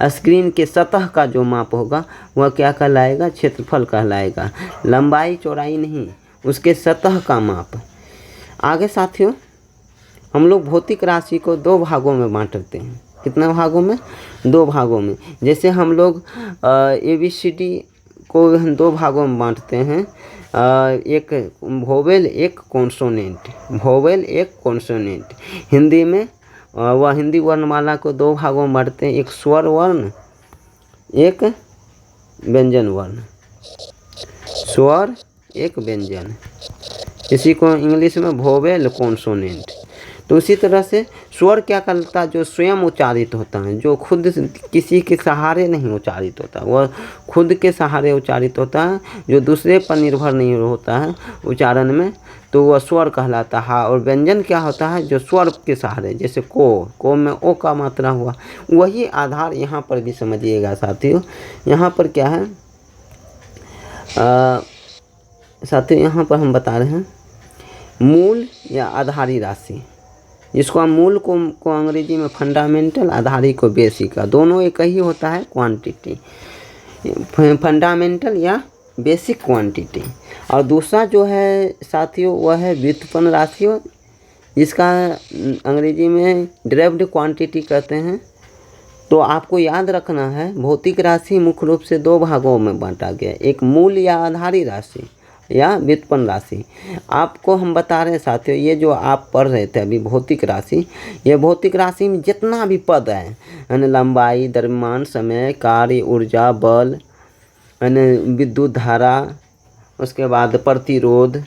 स्क्रीन के सतह का जो माप होगा, वह क्या कहलाएगा, क्षेत्रफल कहलाएगा। लंबाई चौड़ाई नहीं, उसके सतह का माप। आगे साथियों, हम लोग भौतिक राशि को 2 भागों में बांटते हैं। कितना भागों में? 2 भागों में। जैसे हम लोग ABCD को 2 भागों में बांटते हैं, एक वोवेल, एक कॉन्सोनेंट। हिंदी में हिंदी वर्णमाला को 2 भागों में बांटते हैं, एक स्वर वर्ण, एक व्यंजन वर्ण। स्वर, एक व्यंजन, इसी को इंग्लिश में वोवेल कॉन्सोनेंट। तो उसी तरह से स्वर क्या कहलाता है, जो स्वयं उच्चारित होता है, जो खुद किसी के सहारे नहीं उच्चारित होता, वह खुद के सहारे उच्चारित होता है, जो दूसरे पर निर्भर नहीं होता है उच्चारण में, तो वह स्वर कहलाता है। और व्यंजन क्या होता है, जो स्वर के सहारे, जैसे को में ओ का मात्रा हुआ, वही आधार यहाँ पर भी समझिएगा साथियों। यहाँ पर क्या है साथियों, यहाँ पर हम बता रहे हैं मूल या आधारी राशि, जिसको हम मूल को अंग्रेजी में फंडामेंटल, आधारी को बेसिक, दोनों एक ही होता है क्वांटिटी, फंडामेंटल या बेसिक क्वांटिटी। और दूसरा जो है साथियों वह है व्युत्पन्न राशियों, जिसका अंग्रेजी में डिराइव्ड क्वांटिटी कहते हैं। तो आपको याद रखना है भौतिक राशि मुख्य रूप से दो भागों में बांटा गया, एक मूल या आधारी राशि या व्युत्पन्न राशि। आपको हम बता रहे हैं साथियों, ये जो आप पढ़ रहे थे अभी भौतिक राशि, ये भौतिक राशि में जितना भी पद है, यानी लंबाई, द्रव्यमान, समय, कार्य, ऊर्जा, बल, यानी विद्युत धारा, उसके बाद प्रतिरोध,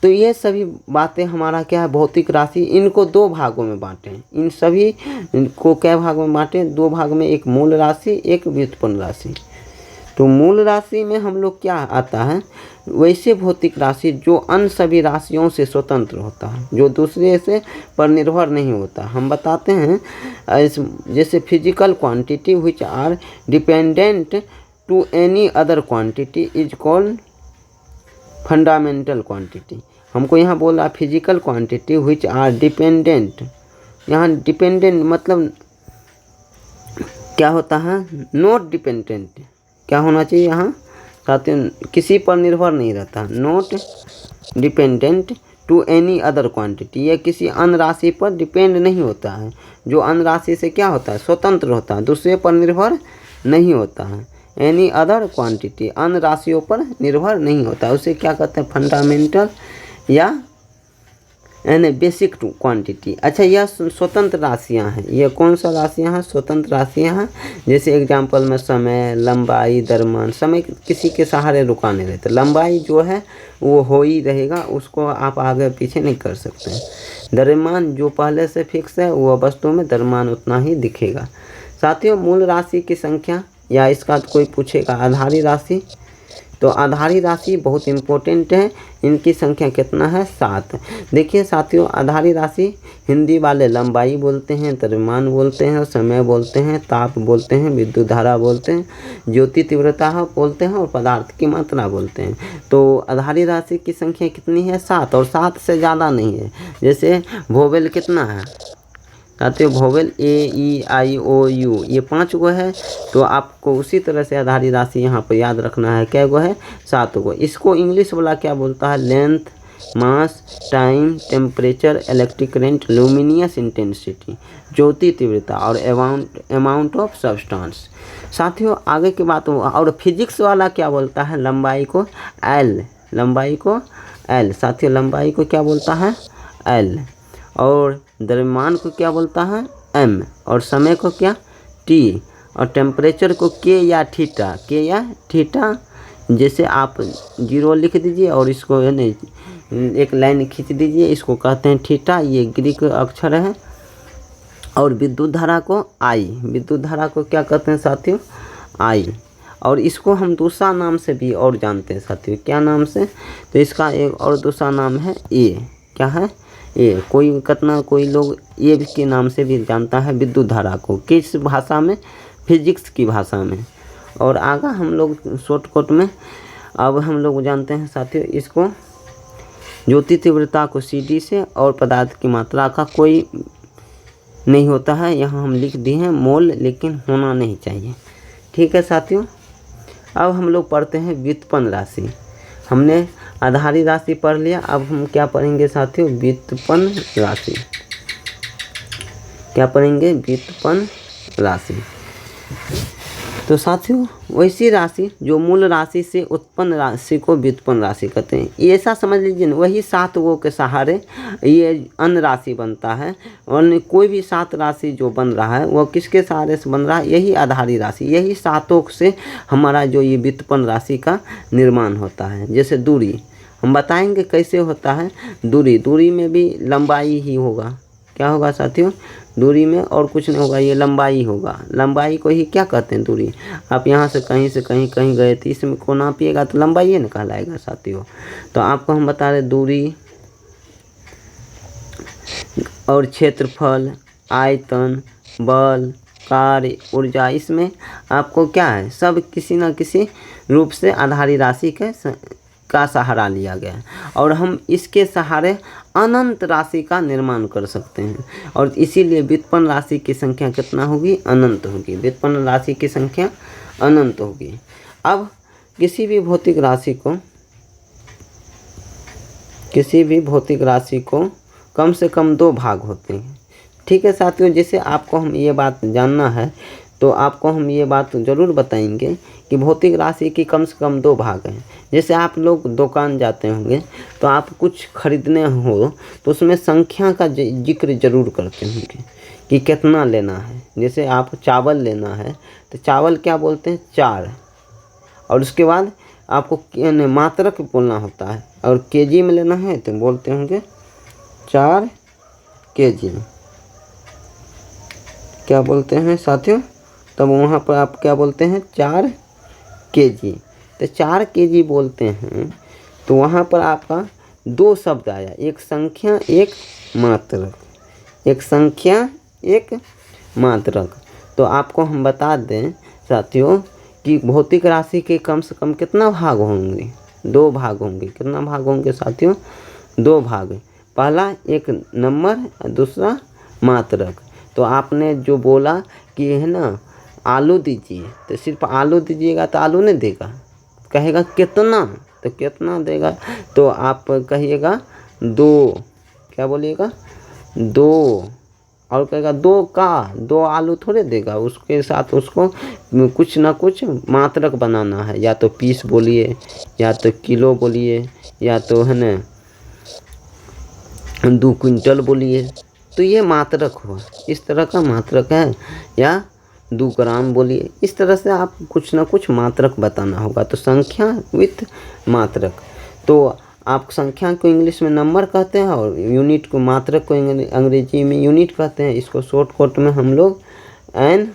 तो ये सभी बातें हमारा क्या है भौतिक राशि, इनको दो भागों में बांटें। इन सभी को क्या भागों में बांटें, दो भाग में, एक मूल राशि, एक व्युत्पन्न राशि। तो मूल राशि में हम लोग क्या आता है, वैसे भौतिक राशि जो अन्य सभी राशियों से स्वतंत्र होता है, जो दूसरे से पर निर्भर नहीं होता। हम बताते हैं जैसे physical quantity which are dependent to any other quantity is called fundamental quantity. हमको यहाँ बोला physical quantity which are dependent, यहाँ डिपेंडेंट मतलब क्या होता है, नॉट डिपेंडेंट, क्या होना चाहिए यहाँ साथियों, किसी पर निर्भर नहीं रहता, not dependent to any other quantity, यह किसी अन्य राशि पर डिपेंड नहीं होता है, जो अन्य राशि से क्या होता है स्वतंत्र होता है, दूसरे पर निर्भर नहीं होता है। एनी अदर क्वांटिटी, अन्य राशियों पर निर्भर नहीं होता है, उसे क्या कहते हैं फंडामेंटल या यानी बेसिक क्वांटिटी। अच्छा, यह स्वतंत्र राशियां हैं, ये कौन सा राशियां हैं, स्वतंत्र राशियां हैं। जैसे एग्जांपल में समय, लंबाई, द्रव्यमान। समय किसी के सहारे रुका नहीं रहता, लंबाई जो है वो हो ही रहेगा, उसको आप आगे पीछे नहीं कर सकते हैं। द्रव्यमान जो पहले से फिक्स है वह वस्तु में द्रव्यमान उतना ही दिखेगा। साथियों, मूल राशि की संख्या, या इसका कोई पूछेगा आधारी राशि, तो आधारी राशि बहुत इम्पोर्टेंट है, इनकी संख्या कितना है 7। देखिए साथियों, आधारी राशि हिंदी वाले लंबाई बोलते हैं, द्रव्यमान बोलते हैं, समय बोलते हैं, ताप बोलते हैं, विद्युत धारा बोलते हैं, ज्योति तीव्रता बोलते हैं और पदार्थ की मात्रा बोलते हैं। तो आधारी राशि की संख्या कितनी है 7, और 7 से ज़्यादा नहीं है। जैसे वोवेल कितना है साथियों, वोवेल A-E-I-O-U ये 5 गो है, तो आपको उसी तरह से आधारी राशि यहाँ पर याद रखना है, क्या गो है 7 गो। इसको इंग्लिश वाला क्या बोलता है, length, mass, time, temperature, electric current, luminous intensity, ज्योति तीव्रता और अमाउंट ऑफ सब्सटेंस। साथियों आगे की बात हो, और फिजिक्स वाला क्या बोलता है, लंबाई को L, लंबाई को L। साथियों लंबाई को क्या बोलता है L, और द्रव्यमान को क्या बोलता है M, और समय को क्या T, और टेम्परेचर को K या थीटा, K या थीटा। जैसे आप 0 लिख दीजिए और इसको एक लाइन खींच दीजिए, इसको कहते हैं थीटा, ये ग्रीक अक्षर है। और विद्युत धारा को I, विद्युत धारा को क्या कहते हैं साथियों I, और इसको हम दूसरा नाम से भी और जानते हैं साथियों, क्या नाम से, तो इसका एक और दूसरा नाम है A, क्या है ये, कोई लोग ये के नाम से भी जानता है विद्युत धारा को, किस भाषा में, फिजिक्स की भाषा में। और आगे हम लोग शॉर्टकट में अब हम लोग जानते हैं साथियों इसको, ज्योति तीव्रता को CD से, और पदार्थ की मात्रा का कोई नहीं होता है, यहाँ हम लिख दिए हैं मोल, लेकिन होना नहीं चाहिए। ठीक है साथियों, अब हम लोग पढ़ते हैं व्युत्पन्न राशि। हमने आधारी राशि पढ़ लिया, अब हम क्या पढ़ेंगे साथियों, व्युत्पन्न राशि। क्या पढ़ेंगे, व्युत्पन्न राशि। तो साथियों वैसी राशि जो मूल राशि से उत्पन्न राशि को व्युत्पन्न राशि कहते हैं। ये ऐसा समझ लीजिए ना, वही 7 गो के सहारे ये अन्य राशि बनता है, और कोई भी 7 राशि जो बन रहा है वह किसके सहारे से बन रहा है, यही आधारी राशि, यही 7 से हमारा जो ये व्युत्पन्न राशि का निर्माण होता है। जैसे दूरी, हम बताएंगे कैसे होता है दूरी, दूरी में भी लंबाई ही होगा, क्या होगा साथियों, दूरी में और कुछ नहीं होगा, ये लंबाई होगा। लंबाई को ही क्या कहते हैं, दूरी। आप यहाँ से कहीं कहीं गए थे, इसमें को नापिएगा तो लंबाई है ना कहलाएगा साथियों। तो आपको हम बता रहे दूरी और क्षेत्रफल, आयतन, बल, कार्य, ऊर्जा, इसमें आपको क्या है, सब किसी न किसी रूप से आधारी राशि का सहारा लिया गया है और हम इसके सहारे अनंत राशि का निर्माण कर सकते हैं। और इसीलिए व्युत्पन्न राशि की संख्या कितना होगी, अनंत होगी। व्युत्पन्न राशि की संख्या अनंत होगी। अब किसी भी भौतिक राशि को कम से कम 2 भाग होते हैं। ठीक है साथियों, जैसे आपको हम ये बात जानना है तो आपको हम ये बात ज़रूर बताएंगे कि भौतिक राशि की कम से कम 2 भाग हैं। जैसे आप लोग दुकान जाते होंगे तो आप कुछ खरीदने हो तो उसमें संख्या का जिक्र जरूर करते होंगे कि कितना लेना है। जैसे आप चावल लेना है तो चावल क्या बोलते हैं, 4, और उसके बाद आपको मात्रक बोलना होता है। और केजी में लेना है तो बोलते होंगे 4 केजी, क्या बोलते हैं साथियों, तब वहाँ पर आप क्या बोलते हैं, 4 केजी। तो 4 केजी बोलते हैं तो वहाँ पर आपका 2 शब्द आया, एक संख्या एक मात्रक, एक संख्या एक मात्रक। तो आपको हम बता दें साथियों कि भौतिक राशि के कम से कम कितना भाग होंगे, 2 भाग होंगे। कितना भाग होंगे साथियों, 2 भाग। पहला एक नंबर और दूसरा मात्रक। तो आपने जो बोला कि है ना आलू दीजिए, तो सिर्फ आलू दीजिएगा तो आलू नहीं देगा, कहेगा कितना, तो कितना देगा, तो आप कहिएगा 2, क्या बोलिएगा 2, और कहेगा 2 आलू थोड़े देगा, उसके साथ उसको कुछ ना कुछ मात्रक बनाना है, या तो पीस बोलिए, या तो किलो बोलिए, या तो है ना 2 क्विंटल बोलिए, तो ये मात्रक हुआ। इस तरह का मात्रक है, या 2 ग्राम बोलिए। इस तरह से आप कुछ ना कुछ मात्रक बताना होगा। तो संख्या विथ मात्रक। तो आप संख्या को इंग्लिश में नंबर कहते हैं और यूनिट को, मात्रक को अंग्रेजी में यूनिट कहते हैं। इसको शॉर्टकट में हम लोग एन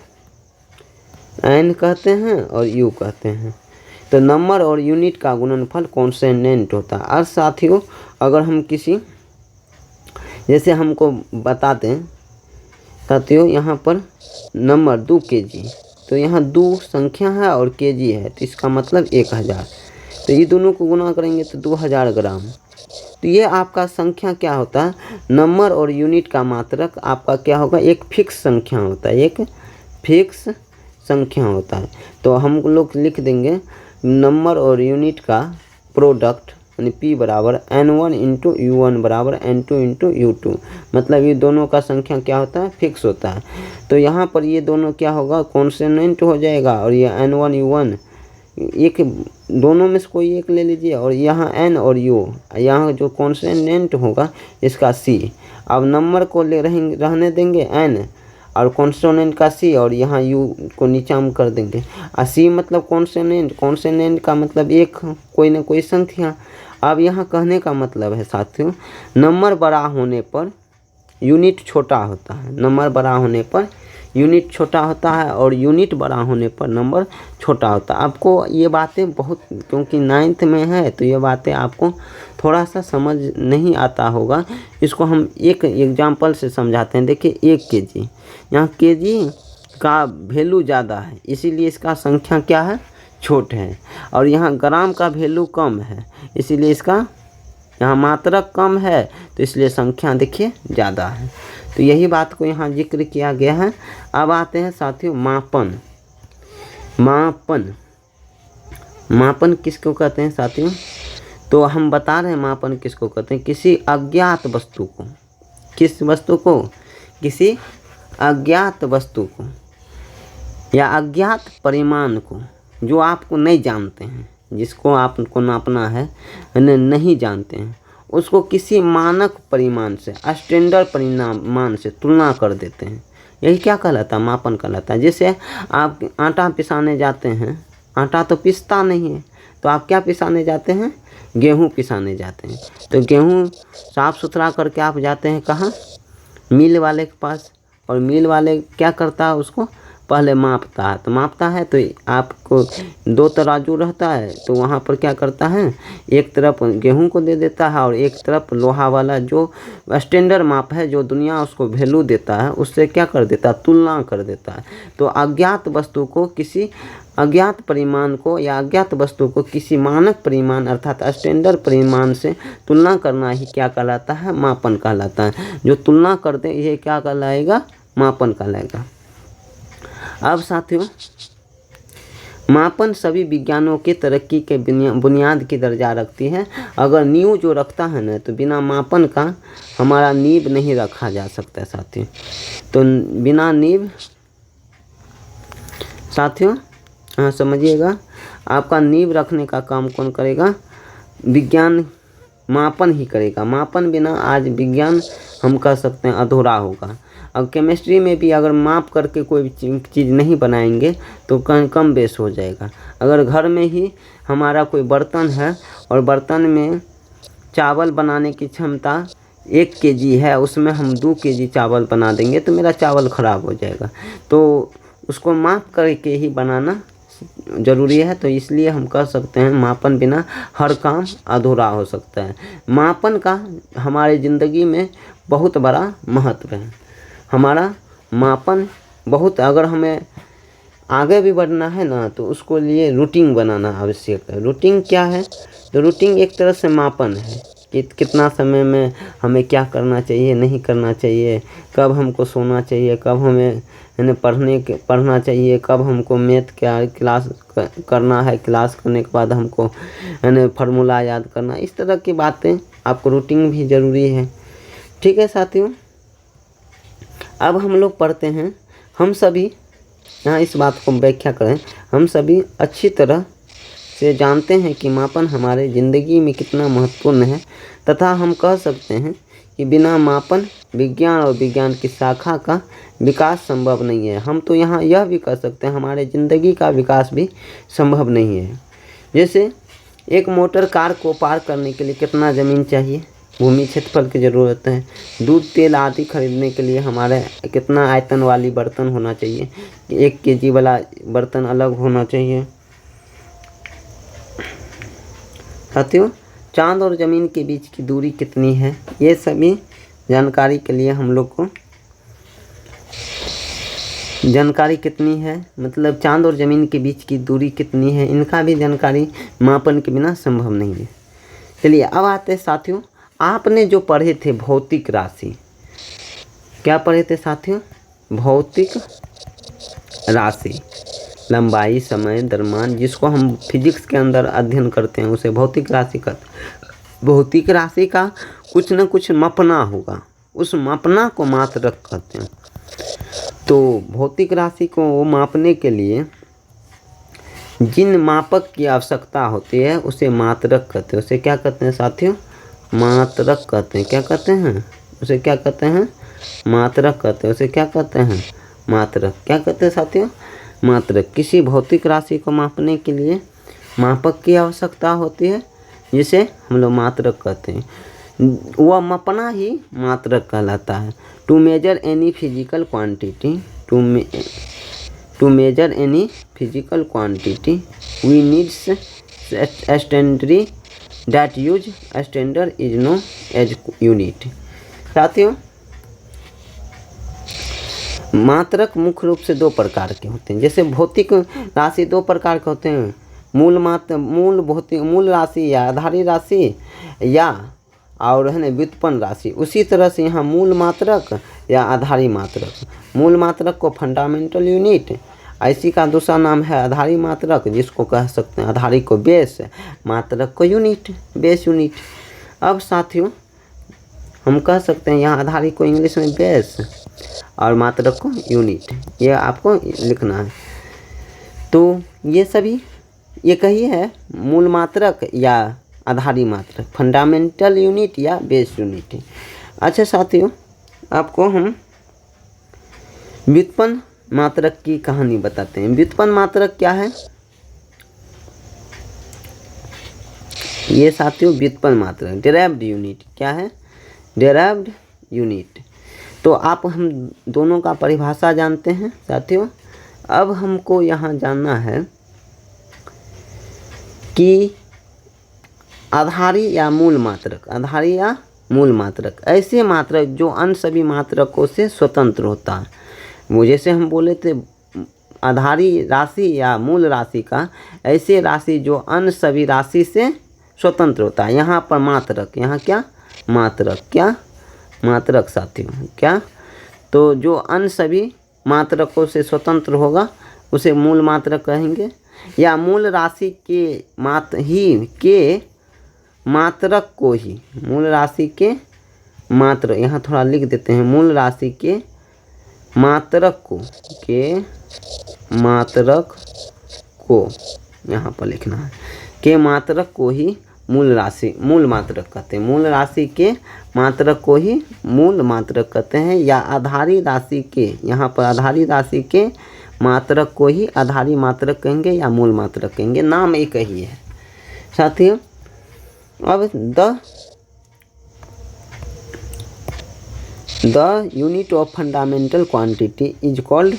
कहते हैं और यू कहते हैं। तो नंबर और यूनिट का गुणनफल कॉन्सोनेंट होता है। और साथियों अगर हम किसी, जैसे हमको बता दें साथियों, यहाँ पर नंबर 2 केजी, तो यहाँ 2 संख्या है और केजी है, तो इसका मतलब 1000। तो ये दोनों को गुना करेंगे तो 2000 ग्राम। तो ये आपका संख्या क्या होता है, नंबर और यूनिट का मात्रक आपका क्या होगा, एक फिक्स संख्या होता है, एक फिक्स संख्या होता है। तो हम लोग लिख देंगे नंबर और यूनिट का प्रोडक्ट, यानी P बराबर N1 इंटू U1 बराबर N2 इंटू U2। मतलब ये दोनों का संख्या क्या होता है, फिक्स होता है। तो यहाँ पर ये दोनों क्या होगा, कॉन्सोनेंट हो जाएगा। और ये N1 U1 एक, दोनों में से कोई एक ले लीजिए। और यहाँ N और U, यहाँ जो कॉन्सोनेंट होगा इसका C। अब नंबर को रहने देंगे N और कॉन्सोनेंट का C, और यहाँ U को नीचा हम कर देंगे। और C मतलब कॉन्सोनेंट का मतलब एक, कोई ना कोई संख्या। अब यहाँ कहने का मतलब है साथियों, नंबर बड़ा होने पर यूनिट छोटा होता है, नंबर बड़ा होने पर यूनिट छोटा होता है, और यूनिट बड़ा होने पर नंबर छोटा होता है। आपको ये बातें बहुत, क्योंकि 9th में है तो ये बातें आपको थोड़ा सा समझ नहीं आता होगा। इसको हम एक एग्जांपल से समझाते हैं। देखिए 1 केजी, यहाँ केजी का वैल्यू ज़्यादा है इसीलिए इसका संख्या क्या है, छोट है। और यहाँ ग्राम का वैल्यू कम है इसीलिए इसका यहाँ मात्रक कम है, तो इसलिए संख्या देखिए ज़्यादा है। तो यही बात को यहाँ जिक्र किया गया है। अब आते हैं साथियों मापन। मापन किसको कहते हैं साथियों, तो हम बता रहे हैं मापन किसको कहते हैं, किसी अज्ञात वस्तु को, किस वस्तु को, किसी अज्ञात वस्तु को या अज्ञात परिमाण को, जो आपको नहीं जानते हैं, जिसको आपको नापना है नहीं जानते हैं, उसको किसी मानक परिमाण से, स्टैंडर्ड परिमाण से तुलना कर देते हैं। यही क्या कहलाता है, मापन कहलाता है। जैसे आप आटा पिसाने जाते हैं, आटा तो पिसता नहीं है, तो आप क्या पिसाने जाते हैं, गेहूँ पिसाने जाते हैं। तो गेहूँ साफ़ सुथरा करके आप जाते हैं कहाँ, मिल वाले के पास, और मिल वाले क्या करता है, उसको पहले मापता है। तो मापता है तो आपको 2 तराजू रहता है, तो वहाँ पर क्या करता है, एक तरफ गेहूं को दे देता है और एक तरफ लोहा वाला जो स्टैंडर्ड माप है, जो दुनिया उसको वैल्यू देता है, उससे क्या कर देता है, तुलना कर देता है। तो अज्ञात वस्तु को किसी अज्ञात परिमाण को या अज्ञात वस्तु को किसी मानक परिमाण अर्थात स्टैंडर्ड परिमाण से तुलना करना ही क्या कहलाता है, मापन कहलाता है। जो तुलना कर दे ये क्या कहलाएगा, मापन कहलाएगा। अब साथियों, मापन सभी विज्ञानों के तरक्की के बुनियाद की दर्जा रखती है। अगर नींव जो रखता है ना, तो बिना मापन का हमारा नींव नहीं रखा जा सकता साथियों। तो बिना नींव साथियों, हाँ समझिएगा, आपका नींव रखने का काम कौन करेगा, विज्ञान मापन ही करेगा। मापन बिना आज विज्ञान हम कह सकते हैं अधूरा होगा। अब केमिस्ट्री में भी अगर माप करके कोई चीज़ नहीं बनाएंगे तो कम बेस हो जाएगा। अगर घर में ही हमारा कोई बर्तन है और बर्तन में चावल बनाने की क्षमता 1 केजी है, उसमें हम 2 केजी चावल बना देंगे तो मेरा चावल ख़राब हो जाएगा। तो उसको माप करके ही बनाना ज़रूरी है। तो इसलिए हम कह सकते हैं मापन बिना हर काम अधूरा हो सकता है। मापन का हमारी ज़िंदगी में बहुत बड़ा महत्व है। हमारा मापन बहुत, अगर हमें आगे भी बढ़ना है ना, तो उसको लिए रूटीन बनाना आवश्यक है। रूटीन क्या है, तो रूटीन एक तरह से मापन है कि कितना समय में हमें क्या करना चाहिए, नहीं करना चाहिए, कब हमको सोना चाहिए, कब हमें पढ़ना चाहिए, कब हमको मैथ क्या क्लास करना है, क्लास करने के बाद हमको फार्मूला याद करना, इस तरह की बातें आपको रूटीन भी ज़रूरी है। ठीक है साथियों, अब हम लोग पढ़ते हैं, हम सभी यहाँ इस बात को व्याख्या करें, हम सभी अच्छी तरह से जानते हैं कि मापन हमारे ज़िंदगी में कितना महत्वपूर्ण है, तथा हम कह सकते हैं कि बिना मापन विज्ञान और विज्ञान की शाखा का विकास संभव नहीं है। हम तो यहाँ यह भी कह सकते हैं हमारे ज़िंदगी का विकास भी संभव नहीं है। जैसे एक मोटर कार को पार करने के लिए कितना ज़मीन चाहिए, भूमि क्षेत्रफल की ज़रूरत है। दूध तेल आदि खरीदने के लिए हमारे कितना आयतन वाली बर्तन होना चाहिए, 1 केजी वाला बर्तन अलग होना चाहिए। साथियों, चांद और ज़मीन के बीच की दूरी कितनी है, ये सभी जानकारी के लिए हम लोग को जानकारी कितनी है, मतलब चांद और ज़मीन के बीच की दूरी कितनी है, इनका भी जानकारी मापन के बिना संभव नहीं है। चलिए अब आते हैं साथियों, आपने जो पढ़े थे भौतिक राशि, क्या पढ़े थे साथियों, भौतिक राशि, लंबाई, समय, द्रव्यमान, जिसको हम फिजिक्स के अंदर अध्ययन करते हैं उसे भौतिक राशि कहते हैं। भौतिक राशि का कुछ न कुछ मापना होगा, उस मापना को मात्रक कहते हैं। तो भौतिक राशि को मापने के लिए जिन मापक की आवश्यकता होती है उसे मात्रक कहते हैं। उसे क्या कहते हैं साथियों, मात्रक कहते हैं। क्या कहते हैं उसे, क्या कहते हैं, मात्रक कहते हैं। उसे क्या कहते हैं, मात्रक। क्या कहते हैं साथियों, मात्रक। किसी भौतिक राशि को मापने के लिए मापक की आवश्यकता होती है, जिसे हम लोग मात्रक कहते हैं। वह मापना ही मात्रक कहलाता है। To measure any physical quantity, to measure any physical quantity we needs standard that use standard is know as unit. साथियों, मात्रक मुख्य रूप से 2 प्रकार के होते हैं। जैसे भौतिक राशि 2 प्रकार के होते हैं, मूल राशि या आधारी राशि, या और है ना व्युत्पन्न राशि। उसी तरह से यहाँ मूल मात्रक या आधारी मात्रक। मूल मात्रक को फंडामेंटल यूनिट, इसी का दूसरा नाम है आधारी मात्रक, जिसको कह सकते हैं आधारी को बेस, मात्रक को यूनिट, बेस यूनिट। अब साथियों हम कह सकते हैं यहाँ आधारी को इंग्लिश में बेस और मात्रक को यूनिट, ये आपको लिखना है। तो ये सभी एक ही है, मूल मात्रक या आधारी मात्रक, फंडामेंटल यूनिट या बेस यूनिट। अच्छा साथियों, आपको हम व्युत्पन्न मात्रक की कहानी बताते हैं। व्युत्पन्न मात्रक क्या है, ये साथियों व्युत्पन्न मात्रक, डेराइव्ड यूनिट। क्या है, डेराइव्ड यूनिट। तो आप हम दोनों का परिभाषा जानते हैं साथियों। अब हमको यहाँ जानना है कि आधारी या मूल मात्रक, आधारी या मूल मात्रक, ऐसे मात्रक जो अन्य सभी मात्रकों से स्वतंत्र होता है। वो जैसे हम बोले थे आधारी राशि या मूल राशि का, ऐसे राशि जो अन्य सभी राशि से स्वतंत्र होता है। यहाँ पर मात्रक, यहाँ क्या मात्रक, क्या मात्रक साथियों, क्या तो जो अन्य सभी मात्रकों से स्वतंत्र होगा उसे मूल मात्रक कहेंगे। या मूल राशि के मात्रक को ही, मूल राशि के मात्रक, यहाँ थोड़ा लिख देते हैं, मूल राशि के मात्रक को यहाँ पर लिखना है, के मात्रक को ही मूल मात्रक कहते हैं। मूल राशि के मात्रक को ही मूल मात्रक कहते हैं। या आधारी राशि के, यहाँ पर आधारी राशि के मात्रक को ही आधारी मात्रक कहेंगे या मूल मात्रक कहेंगे, नाम एक ही है साथियों। अब the unit of fundamental quantity is called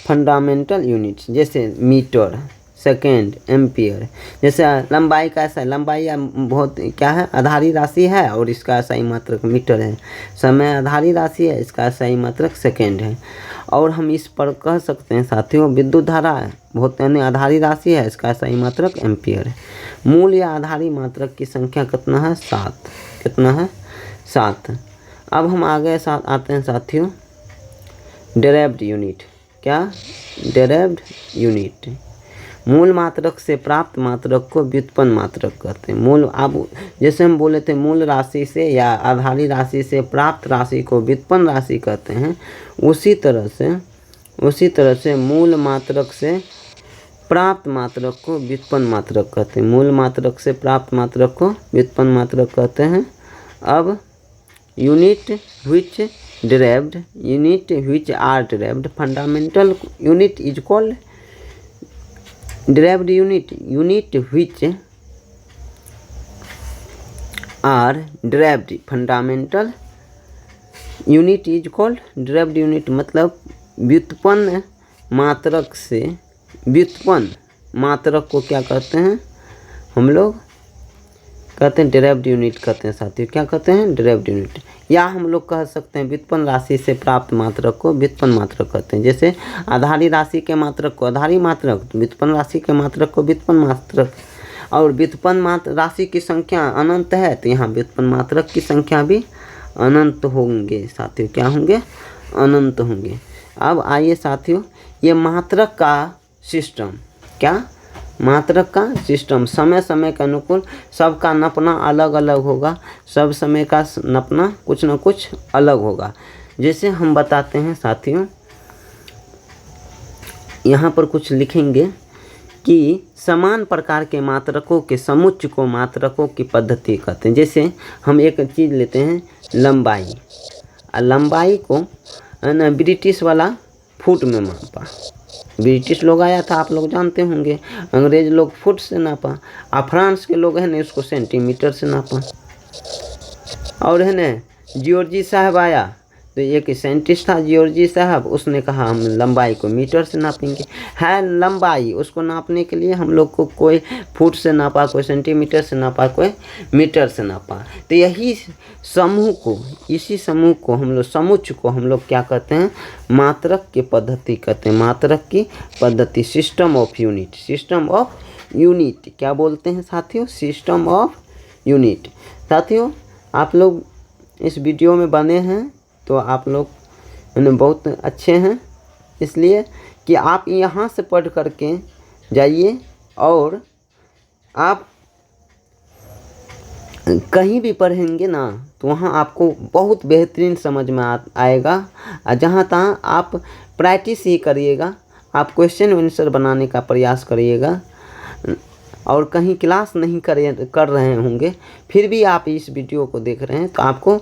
fundamental units. जैसे मीटर, सेकेंड, एम्पियर। जैसे लंबाई का ऐसा, लंबाई बहुत क्या है, आधारी राशि है और इसका सही मात्रक मीटर है। समय आधारी राशि है, इसका सही मात्रक सेकेंड है। और हम इस पर कह सकते हैं साथियों विद्युत धारा है, बहुत आधारी राशि है, इसका सही मात्रक एम्पियर है। मूल या आधारी मात्रक की संख्या कितना है, 7। कितना है, 7। अब हम आगे आते हैं साथियों डेराइव्ड यूनिट। क्या, डेराइव्ड यूनिट। मूल मात्रक से प्राप्त मात्रक को व्युत्पन्न मात्रक कहते हैं। मूल, अब जैसे हम बोले थे मूल राशि से या आधारी राशि से प्राप्त राशि को व्युत्पन्न राशि कहते हैं, उसी तरह से मूल मात्रक से प्राप्त मात्रक को व्युत्पन्न मात्रक कहते हैं। मूल मात्रक से प्राप्त मात्रक को व्युत्पन्न मात्रक कहते हैं। अब unit which are derived, fundamental unit is called derived unit which are derived, fundamental unit is called derived unit, मतलब व्युत्पन्न मात्रक से व्युत्पन्न मात्रक को क्या कहते हैं, हम लोग कहते हैं derived unit कहते हैं साथियों। क्या कहते हैं, derived unit। या हम लोग कह सकते हैं व्युत्पन्न राशि से प्राप्त मात्रक को व्युत्पन्न मात्रक कहते हैं। जैसे आधारी राशि के मात्रक को आधारी मात्रक, व्युत्पन्न राशि के मात्रक को व्युत्पन्न मात्रक। और व्युत्पन्न राशि की संख्या अनंत है तो यहाँ व्युत्पन्न मात्रक की संख्या भी अनंत होंगे साथियों। क्या होंगे, अनंत होंगे। अब आइए साथियों ये मात्रक का सिस्टम, क्या मात्रक का सिस्टम, समय समय के अनुकूल सबका नपना अलग अलग होगा, सब समय का नपना कुछ न कुछ अलग होगा। जैसे हम बताते हैं साथियों, यहाँ पर कुछ लिखेंगे कि समान प्रकार के मात्रकों के समुच्चय को मात्रकों की पद्धति कहते हैं। जैसे हम एक चीज़ लेते हैं लंबाई, लंबाई को ब्रिटिश वाला फुट में मापा। ब्रिटिश लोग आया था, आप लोग जानते होंगे, अंग्रेज लोग फुट से नापा, और फ्रांस के लोग हैं ने उसको सेंटीमीटर से नापा। और है न जियोर्जी साहब आया तो एक साइंटिस्ट था जियोर्जी साहब, उसने कहा हम लंबाई को मीटर से नापेंगे। है लंबाई, उसको नापने के लिए हम लोग को कोई फुट से नापा, कोई सेंटीमीटर से नापा, कोई मीटर से नापा। तो यही समूह को, इसी समूह को हम लोग, समुच्चय को हम लोग क्या कहते हैं, मात्रक की पद्धति कहते हैं। मात्रक की पद्धति, system of unit, system of unit क्या बोलते हैं साथियों, सिस्टम ऑफ यूनिट। साथियों आप लोग इस वीडियो में बने हैं तो आप लोग बहुत अच्छे हैं, इसलिए कि आप यहाँ से पढ़ करके जाइए और आप कहीं भी पढ़ेंगे ना तो वहाँ आपको बहुत बेहतरीन समझ में आएगा। जहाँ तहाँ आप प्रैक्टिस ही करिएगा, आप क्वेश्चन आंसर बनाने का प्रयास करिएगा और कहीं क्लास नहीं कर रहे होंगे, फिर भी आप इस वीडियो को देख रहे हैं तो आपको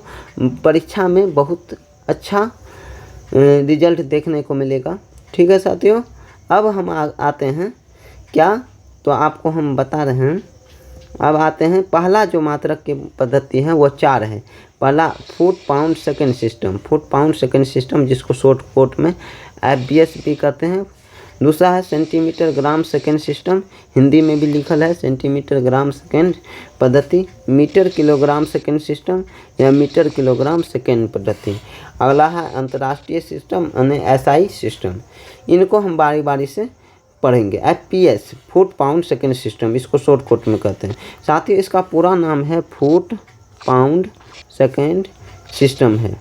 परीक्षा में बहुत अच्छा रिजल्ट देखने को मिलेगा। ठीक है साथियों, अब हम आते हैं क्या, तो आपको हम बता रहे हैं। अब आते हैं, पहला जो मात्रक की पद्धति है वो 4 है। पहला foot pound second system, foot pound second system जिसको शॉर्ट कोट में FBS भी कहते हैं। दूसरा है centimetre gram second system, Hindi में भी लिखल है सेंटीमीटर ग्राम सेकंड पद्धति। मीटर किलोग्राम सेकंड सिस्टम या मीटर किलोग्राम सेकंड पद्धति। अगला है अंतर्राष्ट्रीय सिस्टम यानी SI सिस्टम। इनको हम बारी बारी से पढ़ेंगे। FPS foot pound second system, इसको शॉर्ट कोट में कहते हैं। साथ ही इसका पूरा नाम है फुट पाउंड सेकंड सिस्टम है।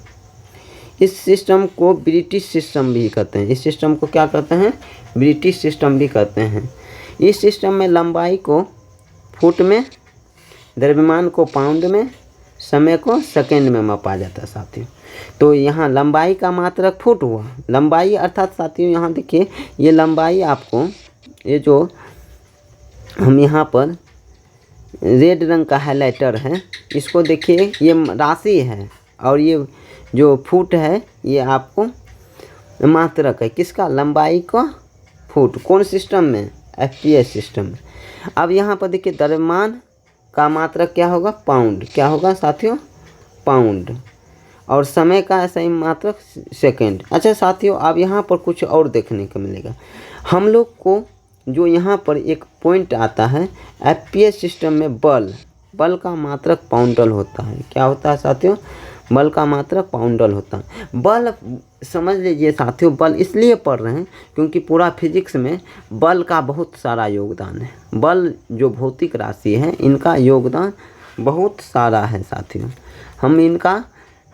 इस सिस्टम को ब्रिटिश सिस्टम भी कहते हैं। इस सिस्टम को क्या कहते हैं? ब्रिटिश सिस्टम भी कहते हैं। इस सिस्टम में लंबाई को फुट में, द्रव्यमान को पाउंड में, समय को सेकंड में मापा जाता है साथियों। तो यहाँ लंबाई का मात्रक फुट हुआ, लंबाई अर्थात साथियों यहाँ देखिए ये लंबाई आपको, ये जो हम यहाँ पर रेड रंग का हाइलाइटर है इसको देखिए, ये राशि है और ये जो फुट है ये आपको मात्रक है। किसका? लंबाई का फुट। कौन सिस्टम में? FPS सिस्टम में। अब यहाँ पर देखिए द्रव्यमान का मात्रक क्या होगा? पाउंड। क्या होगा साथियों? पाउंड। और समय का ऐसा ही मात्रक सेकंड। अच्छा साथियों, अब यहाँ पर कुछ और देखने को मिलेगा। हम लोग को जो यहाँ पर एक पॉइंट आता है FPS सिस्टम में, बल का मात्रक पाउंडल होता है। क्या होता है साथियों? बल का मात्रक पाउंडल होता है। बल समझ लीजिए साथियों, बल इसलिए पढ़ रहे हैं क्योंकि पूरा फिजिक्स में बल का बहुत सारा योगदान है। बल जो भौतिक राशि है इनका योगदान बहुत सारा है साथियों।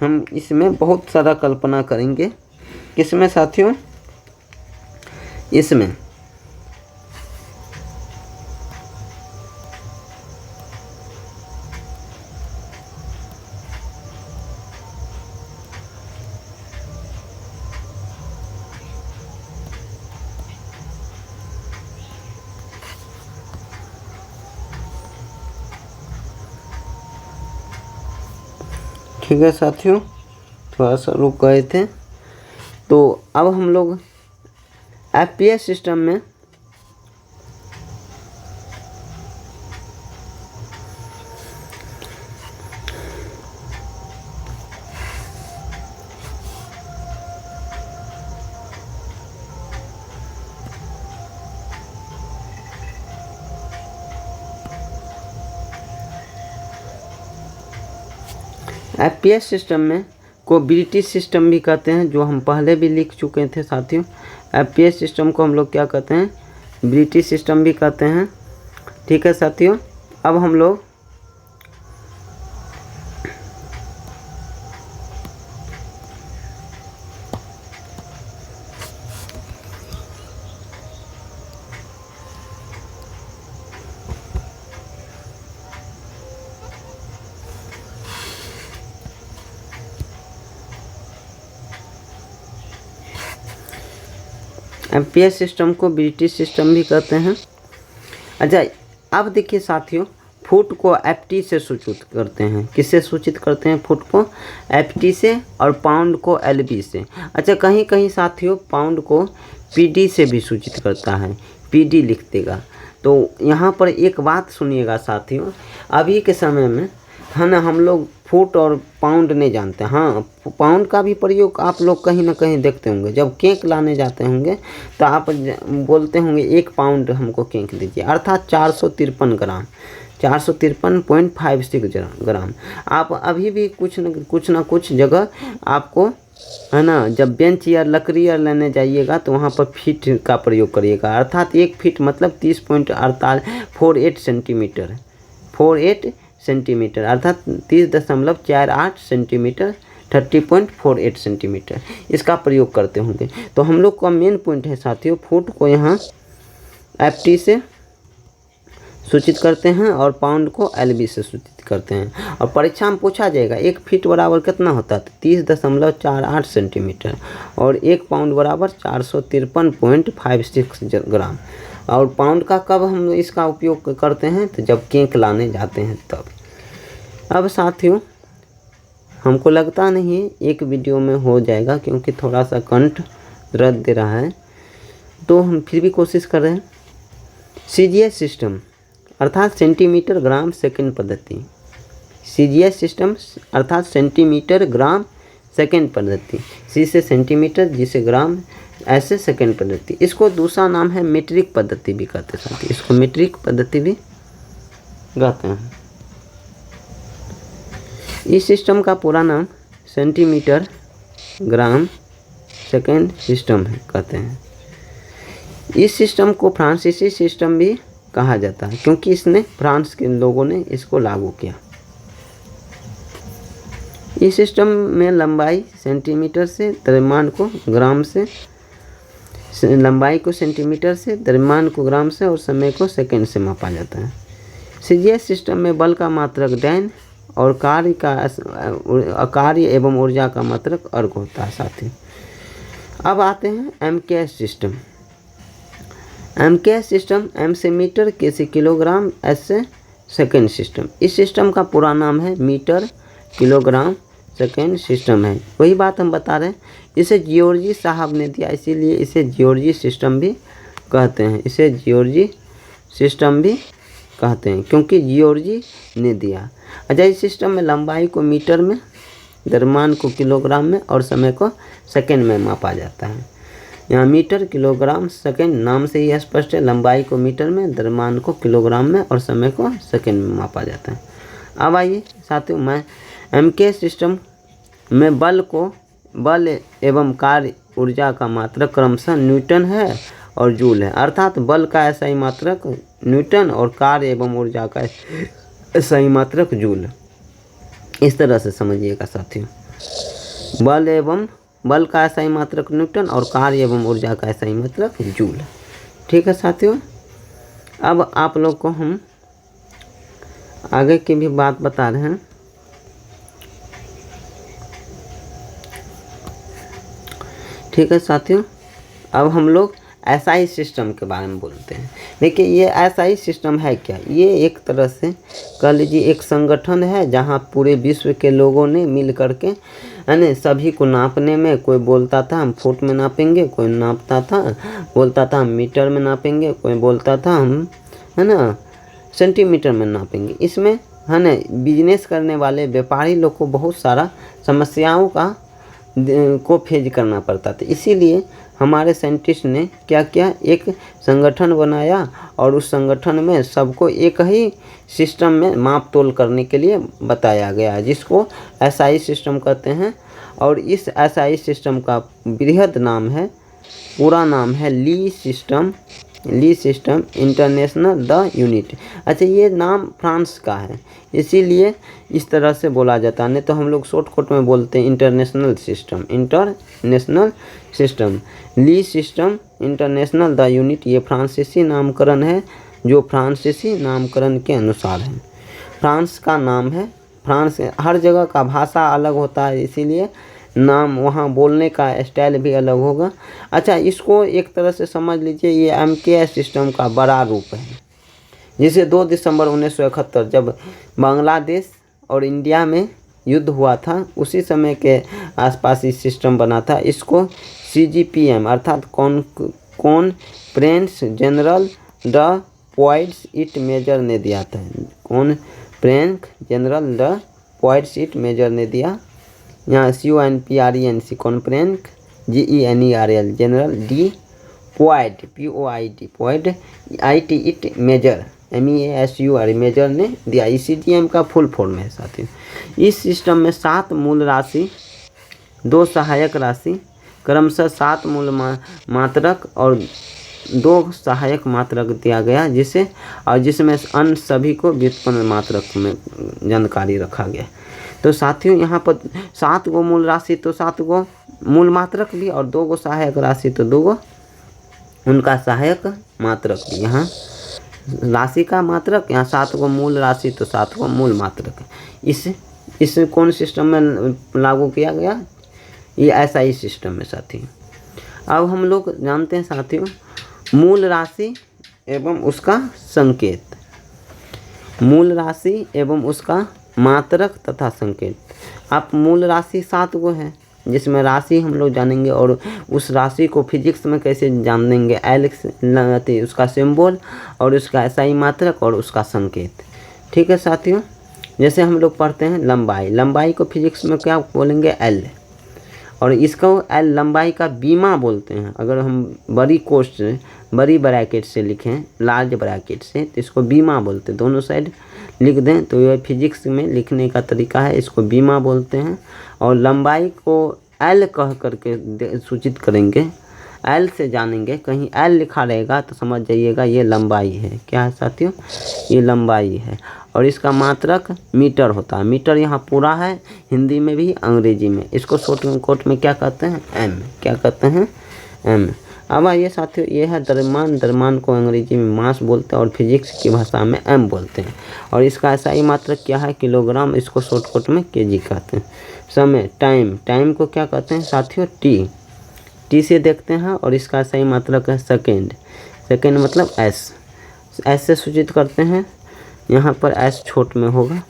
हम इसमें बहुत सारा कल्पना करेंगे। किसमें साथियों? इसमें ठीक है साथियों, थोड़ा सा रुक गए थे। तो अब हम लोग FPS सिस्टम में FPS सिस्टम में को ब्रिटिश सिस्टम भी कहते हैं, जो हम पहले भी लिख चुके थे साथियों। FPS सिस्टम को हम लोग क्या कहते हैं? ब्रिटिश सिस्टम भी कहते हैं। ठीक है साथियों, अब हम लोग FPS सिस्टम को ब्रिटिश सिस्टम भी कहते हैं। अच्छा, अब देखिए साथियों, फुट को FT से सूचित करते हैं। किससे सूचित करते हैं? फुट को FT से और पाउंड को LB से। अच्छा, कहीं कहीं साथियों पाउंड को PD से भी सूचित करता है, PD लिख देगा। तो यहाँ पर एक बात सुनिएगा साथियों, अभी के समय में है ना, हम लोग फुट और पाउंड नहीं जानते। हाँ, पाउंड का भी प्रयोग आप लोग कहीं ना कहीं देखते होंगे। जब केक लाने जाते होंगे तो आप बोलते होंगे 1 पाउंड हमको केक दीजिए, अर्थात 453 ग्राम, 453.56 ग्राम। आप अभी भी कुछ ना कुछ जगह आपको है ना, जब बेंच या लकड़ी या लेने जाइएगा तो वहाँ पर फीट का प्रयोग करिएगा, अर्थात 1 फीट मतलब 30.48 सेंटीमीटर, 48 सेंटीमीटर अर्थात 30.48 सेंटीमीटर, 30.48 सेंटीमीटर इसका प्रयोग करते होंगे। तो हम लोग का मेन पॉइंट है साथियों, फुट को यहाँ FT से सूचित करते हैं और पाउंड को LB से सूचित करते हैं। और परीक्षा में पूछा जाएगा 1 फीट बराबर कितना होता है? 30.48 सेंटीमीटर और 1 पाउंड बराबर 453.56 ग्राम। और पाउंड का कब हम इसका उपयोग करते हैं? तो जब केक लाने जाते हैं तब। अब साथियों, हमको लगता नहीं एक वीडियो में हो जाएगा क्योंकि थोड़ा सा कंठ दर्द दे रहा है, तो हम फिर भी कोशिश कर रहे हैं। CGS सिस्टम अर्थात सेंटीमीटर ग्राम सेकंड पद्धति। CGS सिस्टम अर्थात सेंटीमीटर ग्राम सेकेंड पद्धति। C से सेंटीमीटर, G से ग्राम, ऐसे सेकेंड पद्धति। इसको दूसरा नाम है मीट्रिक पद्धति भी कहते हैं साथी, इसको मीट्रिक पद्धति भी कहते हैं। इस सिस्टम का पूरा नाम सेंटीमीटर ग्राम सेकेंड सिस्टम है कहते हैं। इस सिस्टम को फ्रांसीसी सिस्टम भी कहा जाता है क्योंकि इसने फ्रांस के लोगों ने इसको लागू किया। इस सिस्टम में लंबाई सेंटीमीटर से, द्रव्यमान को ग्राम से, लंबाई को सेंटीमीटर से, द्रव्यमान को ग्राम से और समय को सेकंड से मापा जाता है। CGS सिस्टम में बल का मात्रक डैन और कार्य एवं ऊर्जा का मात्रक अर्ग होता है साथी। अब आते हैं MKS system. MKS system M से मीटर, K से किलोग्राम, S से सेकेंड सिस्टम। इस सिस्टम का पूरा नाम है मीटर किलोग्राम सेकेंड सिस्टम है। वही बात हम बता रहे हैं, इसे जियोर्जी साहब ने दिया, इसीलिए इसे जियोर्जी सिस्टम भी कहते हैं। इसे जियोर्जी सिस्टम भी कहते हैं क्योंकि जियोर्जी ने दिया। अच्छा, इस सिस्टम में लंबाई को मीटर में, द्रव्यमान को किलोग्राम में और समय को सेकंड में मापा जाता है। यहाँ मीटर किलोग्राम सेकंड नाम से ही स्पष्ट है, लंबाई को मीटर में, द्रव्यमान को किलोग्राम में और समय को सेकंड में मापा जाता है। अब आइए साथियों, मैं MKS सिस्टम में बल एवं कार्य ऊर्जा का मात्रक क्रमशः न्यूटन है और जूल है, अर्थात बल का SI मात्रक न्यूटन और कार्य एवं ऊर्जा का SI मात्रक जूल। इस तरह से समझिएगा साथियों, बल का SI मात्रक न्यूटन और कार्य एवं ऊर्जा का SI मात्रक जूल। ठीक है साथियों, अब आप लोग को हम आगे की भी बात बता रहे हैं। ठीक है साथियों, अब हम लोग SI सिस्टम के बारे में बोलते हैं। देखिए, ये SI सिस्टम है क्या? ये एक तरह से कह लीजिए एक संगठन है जहाँ पूरे विश्व के लोगों ने मिल करके, यानी सभी को नापने में, कोई बोलता था हम फुट में नापेंगे, कोई नापता था बोलता था हम मीटर में नापेंगे, कोई बोलता था हम है ना सेंटीमीटर में नापेंगे। इसमें है ना बिजनेस करने वाले व्यापारी लोग को बहुत सारा समस्याओं को फेज करना पड़ता था। इसीलिए हमारे साइंटिस्ट ने क्या किया, एक संगठन बनाया और उस संगठन में सबको एक ही सिस्टम में माप तोल करने के लिए बताया गया, जिसको SI सिस्टम कहते हैं। और इस SI सिस्टम का बृहद नाम है, पूरा नाम है ली सिस्टम इंटरनेशनल द यूनिट। अच्छा, ये नाम फ्रांस का है, इसीलिए इस तरह से बोला जाता है, नहीं तो हम लोग शॉर्टकट में बोलते हैं international system. Le system international de unit, ये फ्रांसीसी नामकरण है, जो फ्रांसीसी नामकरण के अनुसार है। फ्रांस का नाम है, फ्रांस हर जगह का भाषा अलग होता है, इसीलिए नाम वहाँ बोलने का स्टाइल भी अलग होगा। अच्छा, इसको एक तरह से समझ लीजिए, ये MKS सिस्टम का बड़ा रूप है, जिसे 2 दिसंबर 1971 जब बांग्लादेश और इंडिया में युद्ध हुआ था, उसी समय के आसपास इस सिस्टम बना था। इसको CGPM अर्थात conference general des poids et mesures ने दिया था। Conference general des poids et mesures ने दिया। यहाँ CONFRENC conference, GENERAL general, D POID IT et mesures MEASUR mesures ने दिया। CGM का फुल फॉर्म है साथियों। इस सिस्टम में 7 मूल राशि, 2 सहायक राशि, क्रमशः 7 मूल मात्रक और 2 सहायक मात्रक दिया गया, जिसमें अन्य सभी को व्युत्पन्न मात्रक में जानकारी रखा गया। तो साथियों, यहाँ पर 7 गो मूल राशि तो 7 गो मूल मात्रक भी, और 2 गो सहायक राशि तो 2 गो उनका सहायक मात्रक भी। यहाँ राशि का मात्रक, यहाँ 7 गो मूल राशि तो 7 गो मूल मात्रक। इस कौन सिस्टम में लागू किया गया? ये SI सिस्टम में साथियों। अब हम लोग जानते हैं साथियों मूल राशि एवं उसका संकेत। मूल राशि एवं उसका मात्रक तथा संकेत। आप मूल राशि 7 गो है, जिसमें राशि हम लोग जानेंगे, और उस राशि को फिजिक्स में कैसे जानेंगे, उसका सिंबल और उसका SI मात्रक और उसका संकेत। ठीक है साथियों, जैसे हम लोग पढ़ते हैं लंबाई, लंबाई को फिजिक्स में क्या बोलेंगे, एल, और इसको एल लंबाई का बीमा बोलते हैं। अगर हम बड़ी कोष्ठ बड़ी ब्रैकेट से लिखें, लार्ज ब्रैकेट से, तो इसको बीमा बोलते हैं। दोनों साइड लिख दें तो यह फिजिक्स में लिखने का तरीका है, इसको बीमा बोलते हैं। और लंबाई को एल कह करके सूचित करेंगे, एल से जानेंगे। कहीं एल लिखा रहेगा तो समझ जाइएगा ये लंबाई है। क्या है साथियों, ये लंबाई है। और इसका मात्रक मीटर होता है। मीटर यहाँ पूरा है, हिंदी में भी अंग्रेजी में। इसको शॉर्ट में क्या कहते हैं, एम। क्या कहते हैं, एम। अब आइए साथियों, ये है द्रव्यमान। द्रव्यमान को अंग्रेजी में मास बोलते हैं और फिजिक्स की भाषा में एम बोलते हैं। और इसका ऐसा ही मात्रक क्या है, किलोग्राम। इसको शॉर्टकट में केजी कहते हैं। समय, टाइम, टाइम को क्या कहते हैं साथियों, टी। टी से देखते हैं। और इसका सही मात्रक है सेकेंड। सेकेंड मतलब एस, एस से सूचित करते हैं। यहाँ पर एस छोट में होगा।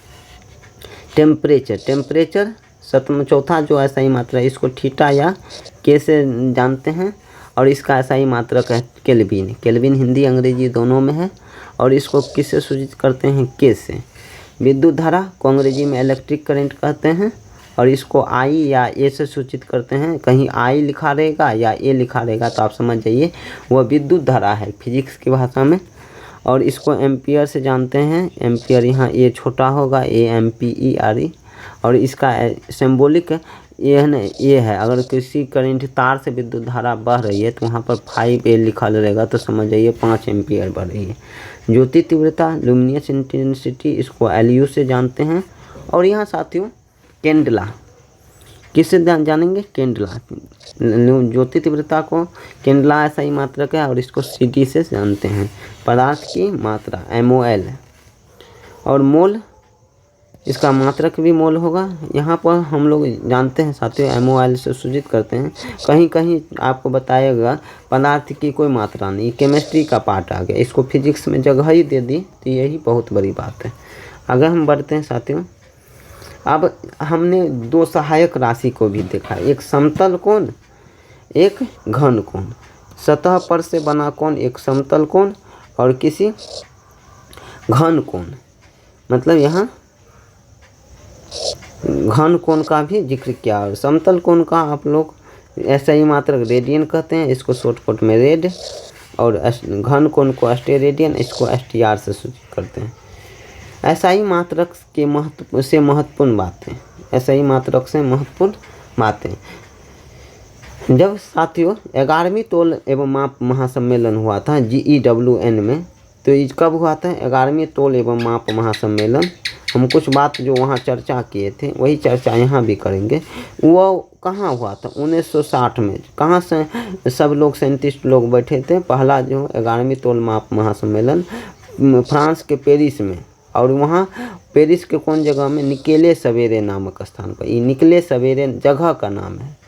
टेम्परेचर, टेम्परेचर चौथा जो ऐसा ही मात्रा है, इसको थीटा या के से जानते हैं। और इसका ऐसा ही मात्रक है केल्विन। केल्विन हिंदी अंग्रेजी दोनों में है। और इसको किससे सूचित करते हैं, के से। विद्युत धारा को अंग्रेजी में इलेक्ट्रिक करंट कहते हैं। और इसको आई या ए से सूचित करते हैं। कहीं आई लिखा रहेगा या ए लिखा रहेगा तो आप समझ जाइए वह विद्युत धारा है फिजिक्स की भाषा में। और इसको एम्पियर से जानते हैं। एम्पियर यहाँ ए छोटा होगा, AMPERE। और इसका सिंबॉलिक ये है। अगर किसी करंट तार से विद्युत धारा बह रही है तो वहाँ पर 5A लिखा रहेगा तो समझ जाइए 5 एम्पियर बढ़ रही है। ज्योति तीव्रता, लुमिनियस इंटेंसिटी, इसको LU से जानते हैं। और यहाँ साथियों कैंडला किससे जानेंगे, कैंडला। ज्योति तीव्रता को कैंडला ऐसा ही मात्रक है। और इसको CD से जानते हैं। पदार्थ की मात्रा MOL। और मोल, इसका मात्रक भी मोल होगा। यहाँ पर हम लोग जानते हैं साथियों MOL से सूचित करते हैं। कहीं कहीं आपको बताएगा पदार्थ की कोई मात्रा नहीं, केमिस्ट्री का पार्ट आ गया, इसको फिजिक्स में जगह ही दे दी तो यही बहुत बड़ी बात है। अगर हम बढ़ते हैं साथियों, अब हमने दो सहायक राशि को भी देखा, एक समतल कोण, एक घन कोण। सतह पर से बना कोण एक समतल कोण और किसी घन कोण। मतलब यहाँ घन कोण का भी जिक्र किया। और समतल कोण का आप लोग ऐसा ही मात्रक रेडियन कहते हैं, इसको शॉर्टकट में रेड। और घन कोण को स्टेरेडियन, इसको STR से सूचित करते हैं। ऐसा ही मात्रक के महत्वपूर्ण बातें, ऐसा ही मात्रक से महत्वपूर्ण बातें। जब साथियों 11वीं तोल एवं माप महासम्मेलन हुआ था GEWN में, तो ये कब हुआ था, 11वीं तोल एवं माप महासम्मेलन। हम कुछ बात जो वहाँ चर्चा किए थे वही चर्चा यहाँ भी करेंगे। वो कहाँ हुआ था, 1960 में। कहाँ से सब लोग साइंटिस्ट लोग बैठे थे। पहला जो 11वीं तोल माप महासम्मेलन फ्रांस के पेरिस में। और वहाँ पेरिस के कौन जगह में, निकेले सवेरे नामक स्थान पर। ये निकले सवेरे जगह का नाम है।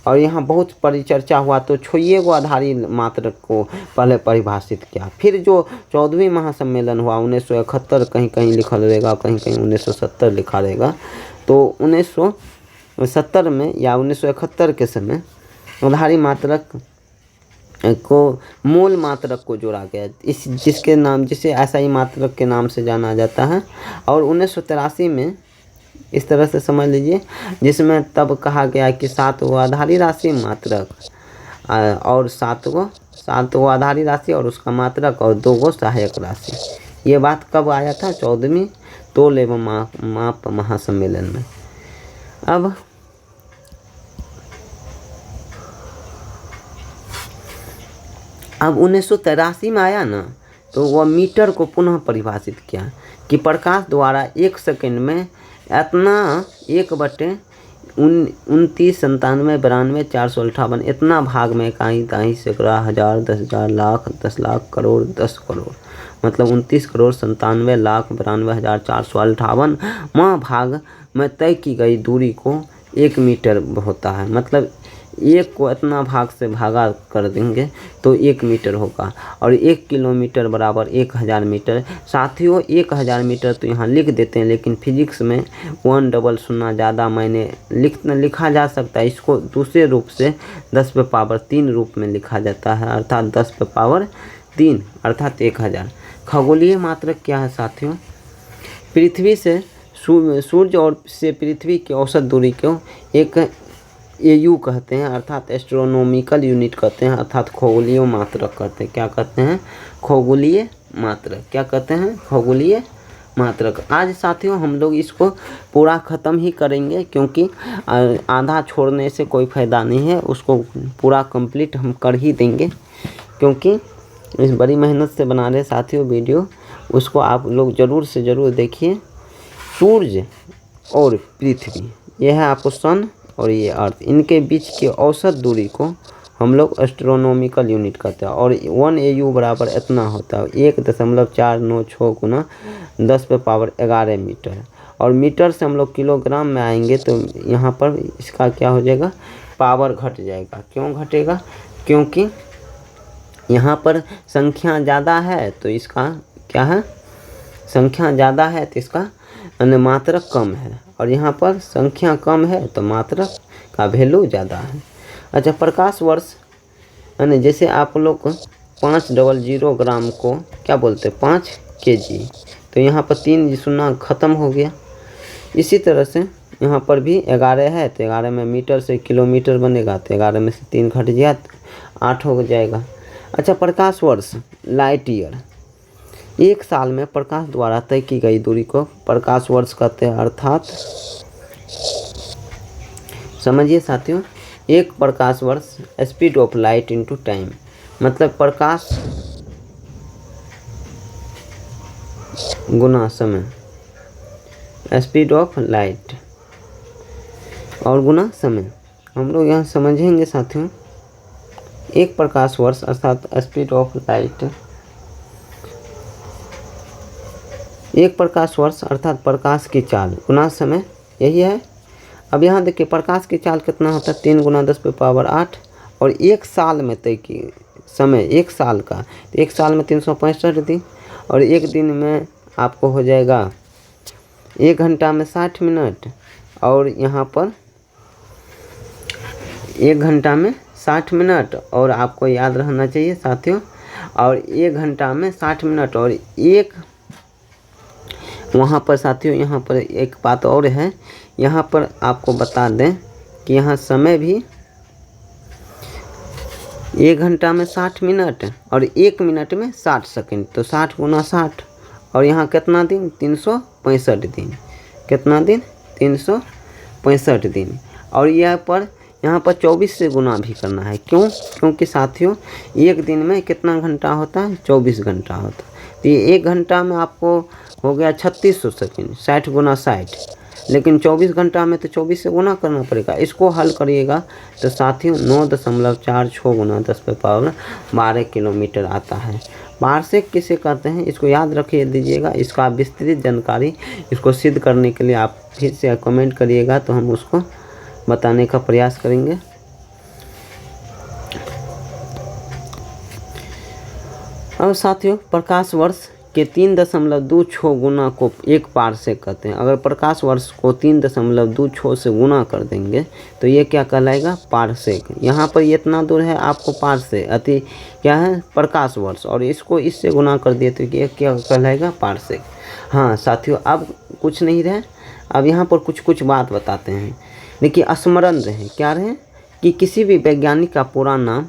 और यहाँ बहुत परिचर्चा हुआ। तो छोइये को आधारी मात्रक को पहले परिभाषित किया। फिर जो 14वीं महासम्मेलन हुआ 1971, कहीं कहीं लिखल रहेगा, कहीं कहीं 1970 लिखा रहेगा। तो 1970 में या 1971 के समय आधारी मात्रक को मूल मात्रक को जोड़ा गया, जिसके नाम, जिसे SI मात्रक के नाम से जाना जाता है। और 1983 में इस तरह से समझ लीजिए, जिसमें तब कहा गया कि 7 गो आधारी राशि मात्रक और 7 गो आधारी राशि और उसका मात्रक और 2 गो सहायक राशि। ये बात कब आया था, 14वीं तोल एवं माप महासम्मेलन में। अब 1983 में आया ना, तो वह मीटर को पुनः परिभाषित किया कि प्रकाश द्वारा 1 सेकंड में इतना 1/29, 97, 92, 458 इतना भाग में इकाई, दाई, सैकड़ा, हजार, 10,000, लाख, 10 लाख, करोड़, 10 करोड़, मतलब 29,97,92,458 भाग में तय की गई दूरी को 1 मीटर होता है। मतलब 1 को इतना भाग से भागा कर देंगे तो 1 मीटर होगा। और 1 किलोमीटर बराबर 1000 मीटर। साथियों 1000 मीटर तो यहाँ लिख देते हैं, लेकिन फिजिक्स में 100 ज़्यादा मायने लिखा जा सकता है। इसको दूसरे रूप से 10⁻³ रूप में लिखा जाता है, अर्थात 10⁻³ अर्थात 1000। खगोलीय मात्रक क्या है साथियों, पृथ्वी से सूर्य और से पृथ्वी की औसत दूरी को एक AU कहते हैं, अर्थात एस्ट्रोनॉमिकल यूनिट कहते हैं, अर्थात खगोलीय मात्रक कहते हैं। क्या कहते हैं? खगोलीय मात्रक। क्या कहते हैं? खगोलीय मात्रक। आज साथियों हम लोग इसको पूरा ख़त्म ही करेंगे, क्योंकि आधा छोड़ने से कोई फ़ायदा नहीं है, उसको पूरा कंप्लीट हम कर ही देंगे, क्योंकि इस बड़ी मेहनत से बना रहे साथियों वीडियो, उसको आप लोग ज़रूर से ज़रूर देखिए। सूर्य और पृथ्वी, यह है आपको सन और ये अर्थ, इनके बीच की औसत दूरी को हम लोग एस्ट्रोनॉमिकल यूनिट कहते हैं, और 1 AU बराबर इतना होता है 1.496 गुना 10⁻11 मीटर। और मीटर से हम लोग किलोग्राम में आएंगे तो यहाँ पर इसका क्या हो जाएगा? पावर घट जाएगा। क्यों घटेगा? क्योंकि यहाँ पर संख्या ज़्यादा है तो इसका क्या है? संख्या ज़्यादा है तो इसका मात्रक कम है, और यहाँ पर संख्या कम है तो मात्रक का वैल्यू ज़्यादा है। अच्छा, प्रकाश वर्ष यानी जैसे आप लोग 500 ग्राम को क्या बोलते हैं? 5 kg, तो यहाँ पर 3 शून्य ख़त्म हो गया। इसी तरह से यहाँ पर भी 11 है तो 11 में मीटर से किलोमीटर बनेगा, तो 11 में से 3 घट गया तो 8 हो जाएगा। अच्छा, प्रकाश वर्ष लाइट ईयर, एक साल में प्रकाश द्वारा तय की गई दूरी को प्रकाश वर्ष कहते हैं, अर्थात समझिए साथियों, एक प्रकाश वर्ष speed of light into time, मतलब प्रकाश गुना समय, स्पीड ऑफ लाइट और गुना समय। हम लोग यहाँ समझेंगे साथियों, एक प्रकाश वर्ष अर्थात स्पीड ऑफ लाइट, एक प्रकाश वर्ष अर्थात प्रकाश की चाल गुना समय, यही है। अब यहाँ देखिए प्रकाश की चाल कितना होता है? 3 × 10⁸, और एक साल में तय की समय, एक साल का, तो एक साल में 365 दिन, और एक दिन में आपको हो जाएगा 1 घंटा में 60 मिनट, और यहाँ पर 1 घंटा में 60 मिनट, और आपको याद रहना चाहिए साथियों, और 1 घंटा में 60 मिनट, और एक वहाँ पर साथियों, यहाँ पर एक बात और है, यहाँ पर आपको बता दें कि यहाँ समय भी 1 घंटा में 60 मिनट और 1 मिनट में 60 सेकंड, तो 60 × 60, और यहाँ कितना दिन? 365 दिन। कितना दिन? 365 दिन। और यहाँ पर 24 से गुना भी करना है। क्यों? क्योंकि साथियों एक दिन में कितना घंटा होता है? 24 घंटा होता है। तो ये 1 घंटा में आपको हो गया 3600 सेकेंड, 60 × 60, लेकिन 24 घंटा में तो 24 से गुना करना पड़ेगा। इसको हल करिएगा तो साथियों 9.46 × 10⁻12 किलोमीटर आता है। पारसेक किसे कहते हैं इसको याद रखिए दीजिएगा। इसका विस्तृत जानकारी इसको सिद्ध करने के लिए आप फिर से कमेंट करिएगा तो हम उसको बताने का प्रयास करेंगे। और साथियों प्रकाश वर्ष के 3.26 गुना को 1 पारसेक कहते हैं। अगर प्रकाश वर्ष को 3.26 से गुना कर देंगे तो ये क्या कहलाएगा? पारसेक। यहाँ पर ये इतना दूर है आपको पारसेक अति क्या है? प्रकाश वर्ष, और इसको इससे गुना कर दिए तो ये क्या कहलाएगा? पारसेक। हाँ साथियों अब कुछ नहीं रहे, अब यहाँ पर कुछ बात बताते हैं। देखिए स्मरण रहे, क्या रहे कि किसी भी वैज्ञानिक का पूरा नाम,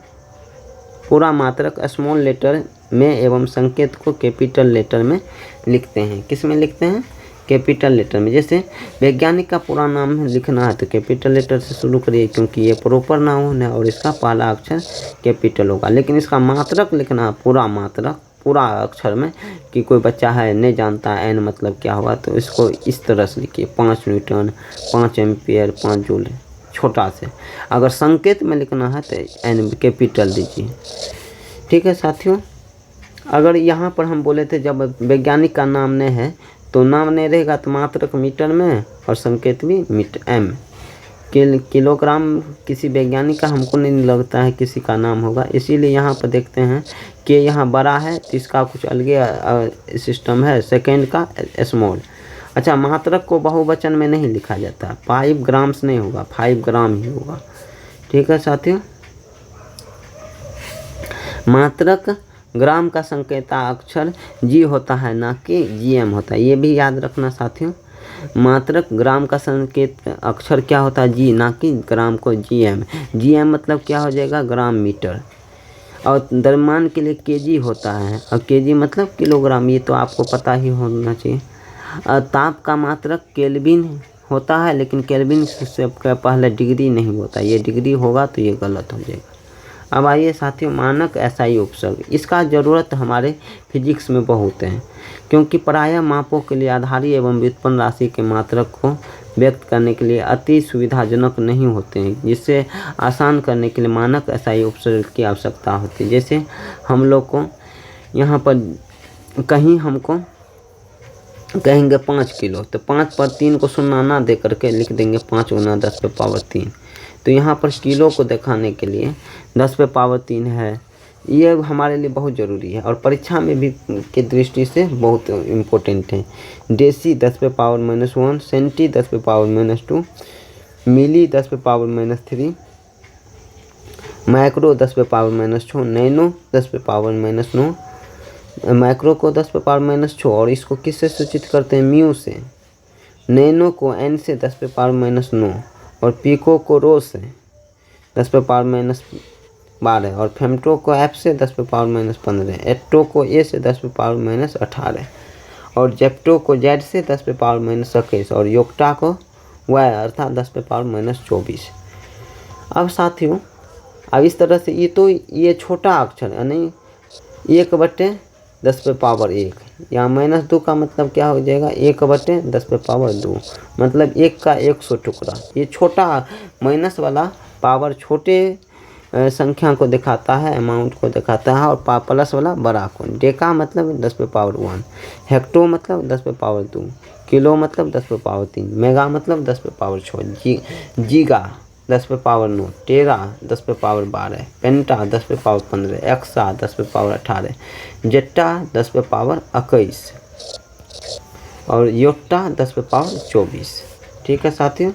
पूरा मात्रक स्मॉल लेटर में एवं संकेत को कैपिटल लेटर में लिखते हैं। किस में लिखते हैं? कैपिटल लेटर में। जैसे वैज्ञानिक का पूरा नाम लिखना है तो कैपिटल लेटर से शुरू करिए, क्योंकि ये प्रॉपर नाउन है और इसका पहला अक्षर कैपिटल होगा। लेकिन इसका मात्रक लिखना है, पूरा मात्रक पूरा अक्षर में, कि कोई बच्चा है नहीं जानता एन मतलब क्या हुआ, तो इसको इस तरह से लिखिए 5 न्यूटन, 5 एम्पियर, 5 जूल, छोटा से। अगर संकेत में लिखना है तो एन कैपिटल दीजिए। ठीक है साथियों, अगर यहाँ पर हम बोले थे जब वैज्ञानिक का नाम नहीं है तो नाम नहीं रहेगा तो मात्रक मीटर में और संकेत भी मीटर एम। किलोग्राम किसी वैज्ञानिक का हमको नहीं लगता है किसी का नाम होगा, इसीलिए यहाँ पर देखते हैं कि यहाँ बड़ा है तो इसका कुछ अलग सिस्टम है, सेकेंड का स्मॉल। अच्छा, मात्रक को बहुवचन में नहीं लिखा जाता, 5 ग्राम्स नहीं होगा, 5 ग्राम ही होगा। ठीक है साथियों, मात्रक ग्राम का संकेता अक्षर जी होता है, ना कि जीएम होता है, ये भी याद रखना साथियों। मात्रक ग्राम का संकेत अक्षर क्या होता है? जी, ना कि ग्राम को GM। GM मतलब क्या हो जाएगा? Gram metre. और द्रव्यमान के लिए केजी होता है, और केजी मतलब किलोग्राम, ये तो आपको पता ही होना चाहिए। ताप का मात्रक केल्विन होता है, लेकिन केल्विन से पहले डिग्री नहीं होता, ये डिग्री होगा तो ये गलत हो जाएगा। अब आइए साथियों, मानक SI उपसर्ग, इसका ज़रूरत हमारे फिजिक्स में बहुत है, क्योंकि प्रायः मापों के लिए आधारी एवं व्युत्पन्न राशि के मात्रक को व्यक्त करने के लिए अति सुविधाजनक नहीं होते हैं, जिससे आसान करने के लिए मानक SI उपसर्ग की आवश्यकता होती है। जैसे हम लोग को यहाँ पर कहीं हमको कहेंगे 5 किलो, तो 5 पर 3 को शून्य ना दे करके लिख देंगे 5 गुना 10 पे पावर 3। तो यहाँ पर किलो को दिखाने के लिए 10 पे पावर 3 है, ये हमारे लिए बहुत ज़रूरी है और परीक्षा में भी के दृष्टि से बहुत इम्पोर्टेंट है। डेसी 10 पे पावर -1, सेंटी 10 पे पावर -2, मिली 10 पे पावर -3, माइक्रो 10 पे पावर -6, नैनो 10 पे पावर -9, माइक्रो को 10 पे पावर -6, और इसको किससे सूचित करते हैं? म्यू से। नैनो को n से 10 पे पावर -9, और पिको को रो से 10 पे पावर -12, और फेम्टो को f से 10 पे पावर -15, एट्टो को a से 10 पे पावर -18, और जेप्टो को z से 10 पे पावर -21, और योक्टा को y अर्थात 10 पे पावर -24। अब साथियों, अब इस तरह से ये छोटा अक्षर है, नहीं 1/10 पे पावर 1, यहाँ -2 का मतलब क्या हो जाएगा? 1/10 पे पावर 2, मतलब 1 का 100 टुकड़ा। ये छोटा माइनस वाला पावर छोटे संख्या को दिखाता है, अमाउंट को दिखाता है, और प्लस वाला बड़ा को। डेका मतलब 10 पे पावर 1, हेक्टो मतलब 10 पे पावर 2, किलो मतलब 10 पे पावर 3, मेगा मतलब 10 पे पावर 6, जीगा 10 पे पावर 9, टेरा 10 पे पावर 12, पेंटा 10 पे पावर 15, एक्सा 10 पे पावर 18, जेट्टा 10 पे पावर 21, और योट्टा 10 पे पावर 24। ठीक है साथियों।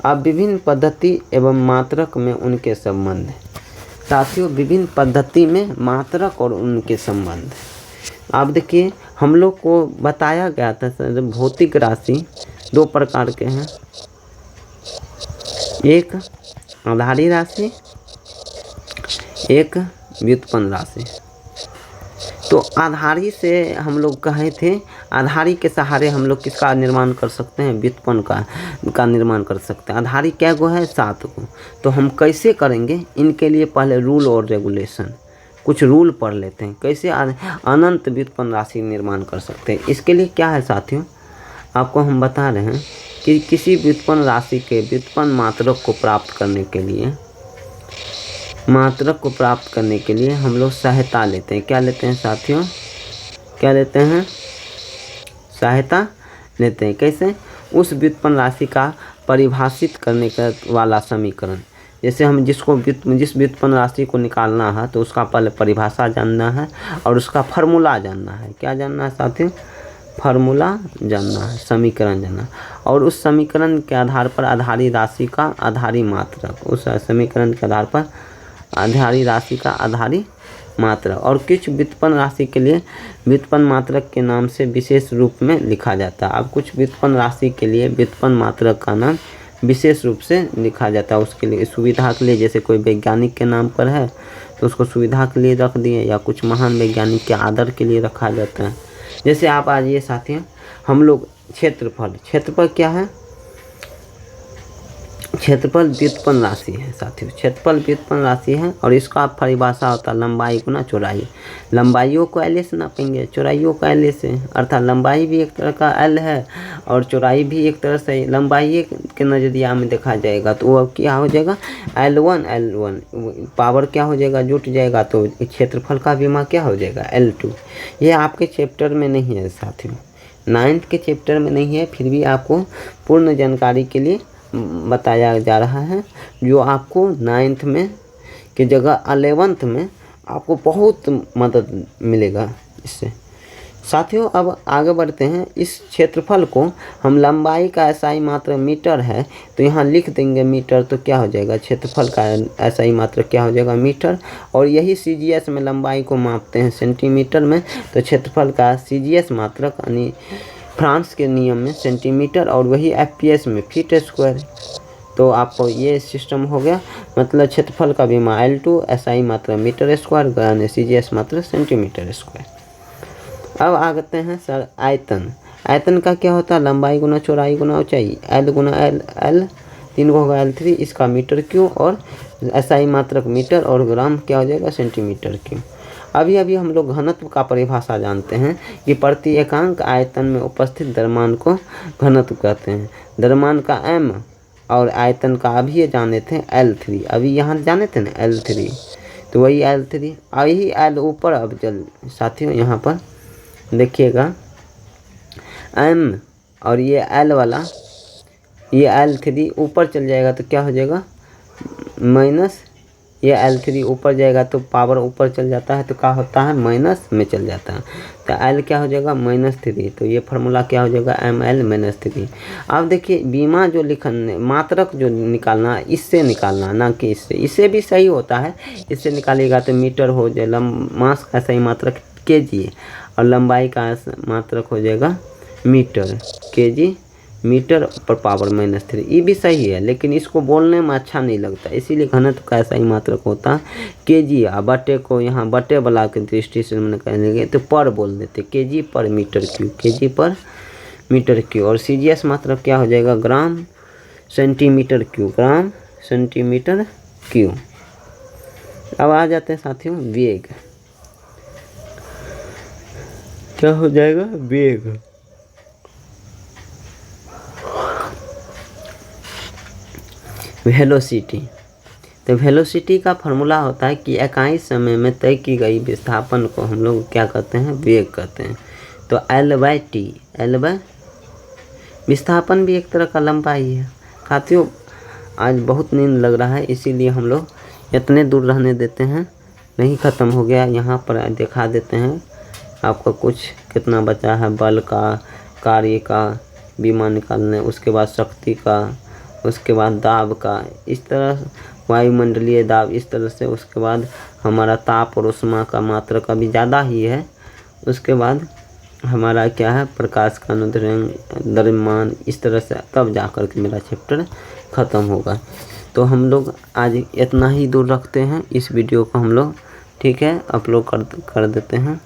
अब विभिन्न पद्धति एवं मात्रक में उनके संबंध। साथियों, विभिन्न पद्धति में मात्रक और उनके संबंध। आप देखिए, हम लोग को बताया गया था सर, भौतिक राशि 2 प्रकार के हैं, एक आधारी राशि, एक व्युत्पन्न राशि। तो आधारी से हम लोग कहे थे, आधारी के सहारे हम लोग किसका निर्माण कर सकते हैं? व्युत्पन्न का निर्माण कर सकते हैं। आधारी क्या गो है? 7 को। तो हम कैसे करेंगे? इनके लिए पहले रूल और रेगुलेशन, कुछ रूल पढ़ लेते हैं, कैसे अनंत व्युत्पन्न राशि निर्माण कर सकते हैं। इसके लिए क्या है साथियों, आपको हम बता रहे हैं कि किसी व्युत्पन्न राशि के व्युत्पन्न मात्रक को प्राप्त करने के लिए हम लोग सहायता लेते हैं। क्या लेते हैं साथियों? क्या लेते हैं? सहायता लेते हैं। कैसे? उस व्युत्पन्न राशि का परिभाषित करने का वाला समीकरण। जैसे हम जिस व्युत्पन्न राशि को निकालना है, तो उसका पहले परिभाषा जानना है और उसका फार्मूला जानना है। क्या जानना है साथियों? फार्मूला जानना है, समीकरण जानना, और उस समीकरण के आधार पर आधारी राशि का आधारी मात्रक, उस समीकरण के आधार पर आधारी राशि का आधारी मात्रक, और कुछ व्युत्पन्न राशि के लिए व्युत्पन्न मात्रक के नाम से विशेष रूप में लिखा जाता है। अब कुछ व्युत्पन्न राशि के लिए व्युत्पन्न मात्रक का नाम विशेष रूप से लिखा जाता है, उसके लिए सुविधा के लिए। जैसे कोई वैज्ञानिक के नाम पर है तो उसको सुविधा के लिए रख दिए, या कुछ महान वैज्ञानिक के आदर के लिए रखा जाता है। जैसे आप आज ये साथियों, हम लोग क्षेत्रफल क्या है? क्षेत्रफल व्युत्पन्न राशि है साथियों, क्षेत्रफल व्युत्पन्न राशि है, और इसका परिभाषा होता है लंबाई गुना चौड़ाई। लंबाइयों को एल से नापेंगे, चौड़ाइयों का एल से, अर्थात लंबाई भी एक तरह का एल है और चौड़ाई भी एक तरह से। लंबाई के नज़रिया में देखा जाएगा तो वो क्या हो जाएगा? L1 पावर क्या हो जाएगा? जुट जाएगा, तो क्षेत्रफल का विमा क्या हो जाएगा? L2। ये आपके चैप्टर में नहीं है साथियों, 9th के चैप्टर में नहीं है, फिर भी आपको पूर्ण जानकारी के लिए बताया जा रहा है, जो आपको 9th में की जगह 11th में आपको बहुत मदद मिलेगा इससे। साथियों, अब आगे बढ़ते हैं। इस क्षेत्रफल को हम लंबाई का SI मात्रक मीटर है, तो यहाँ लिख देंगे मीटर, तो क्या हो जाएगा? क्षेत्रफल का SI मात्रक क्या हो जाएगा? मीटर। और यही CGS में लंबाई को मापते हैं सेंटीमीटर में, तो क्षेत्रफल का CGS मात्रक यानी फ्रांस के नियम में सेंटीमीटर और वही एफपीएस में फीट स्क्वायर। तो आपको ये सिस्टम हो गया, मतलब क्षेत्रफल का बीमा L2, SI मात्रा मीटर स्क्वायर, CGS मात्रा सेंटीमीटर स्क्वायर। अब आते हैं सर आयतन। आयतन का क्या होता है? लंबाई गुना चौड़ाई गुना ऊंचाई, L गुना L 3 को होगा L3, इसका मीटर क्यों, और SI मात्रक मीटर, और ग्राम क्या हो जाएगा? सेंटीमीटर क्यों। अभी हम लोग घनत्व का परिभाषा जानते हैं कि प्रति एकांक आयतन में उपस्थित द्रव्यमान को घनत्व कहते हैं। द्रव्यमान का m और आयतन का अभी ये जाने थे L3, अभी यहाँ जाने थे ना L3, तो वही L3, यही L ऊपर। अब चल साथियों यहाँ पर देखिएगा m और ये L वाला, ये L3 ऊपर चल जाएगा तो क्या हो जाएगा? माइनस, ये L3 ऊपर जाएगा तो पावर ऊपर चल जाता है तो क्या होता है? माइनस में चल जाता है, तो L क्या हो जाएगा? -3। तो ये फार्मूला क्या हो जाएगा? ml -3। अब देखिए बीमा जो लिखने मात्रक जो निकालना, इससे निकालना, ना कि इससे भी सही होता है। इससे निकालिएगा तो मीटर हो जाए, मास का सही मात्रक kg, और लंबाई का मात्रक हो जाएगा मीटर, kg मीटर पर पावर -3। ये भी सही है, लेकिन इसको बोलने में अच्छा नहीं लगता, इसीलिए घनत्व का सही मात्रक होता है kg। बटे को यहाँ बटे वाला की दृष्टि से मैंने कहेंगे तो पर बोल देते, kg पर मीटर क्यूब, kg पर मीटर क्यूब। और CGS मात्रक क्या हो जाएगा? Gram centimetre cube, gram centimetre cube. अब आ जाते हैं साथियों वेग। क्या हो जाएगा? वेग। वेलोसिटी। तो वेलोसिटी का फार्मूला होता है कि इकाई समय में तय की गई विस्थापन को हम लोग क्या कहते हैं? वेग कहते हैं। तो L/T, विस्थापन भी एक तरह का लंबाई है। साथियों आज बहुत नींद लग रहा है, इसीलिए हम लोग इतने दूर रहने देते हैं, नहीं ख़त्म हो गया। यहाँ पर दिखा देते हैं आपको कुछ कितना बचा है। बल का, कार्य का, बीमा निकालने, उसके बाद शक्ति का, उसके बाद दाब का, इस तरह वायुमंडलीय दाब, इस तरह से। उसके बाद हमारा ताप और ऊष्मा का मात्रा का भी ज़्यादा ही है। उसके बाद हमारा क्या है? प्रकाश का द्रव्यमान, इस तरह से। तब जाकर के मेरा चैप्टर ख़त्म होगा। तो हम लोग आज इतना ही दूर रखते हैं इस वीडियो को हम लोग, ठीक है, अपलोड कर देते हैं।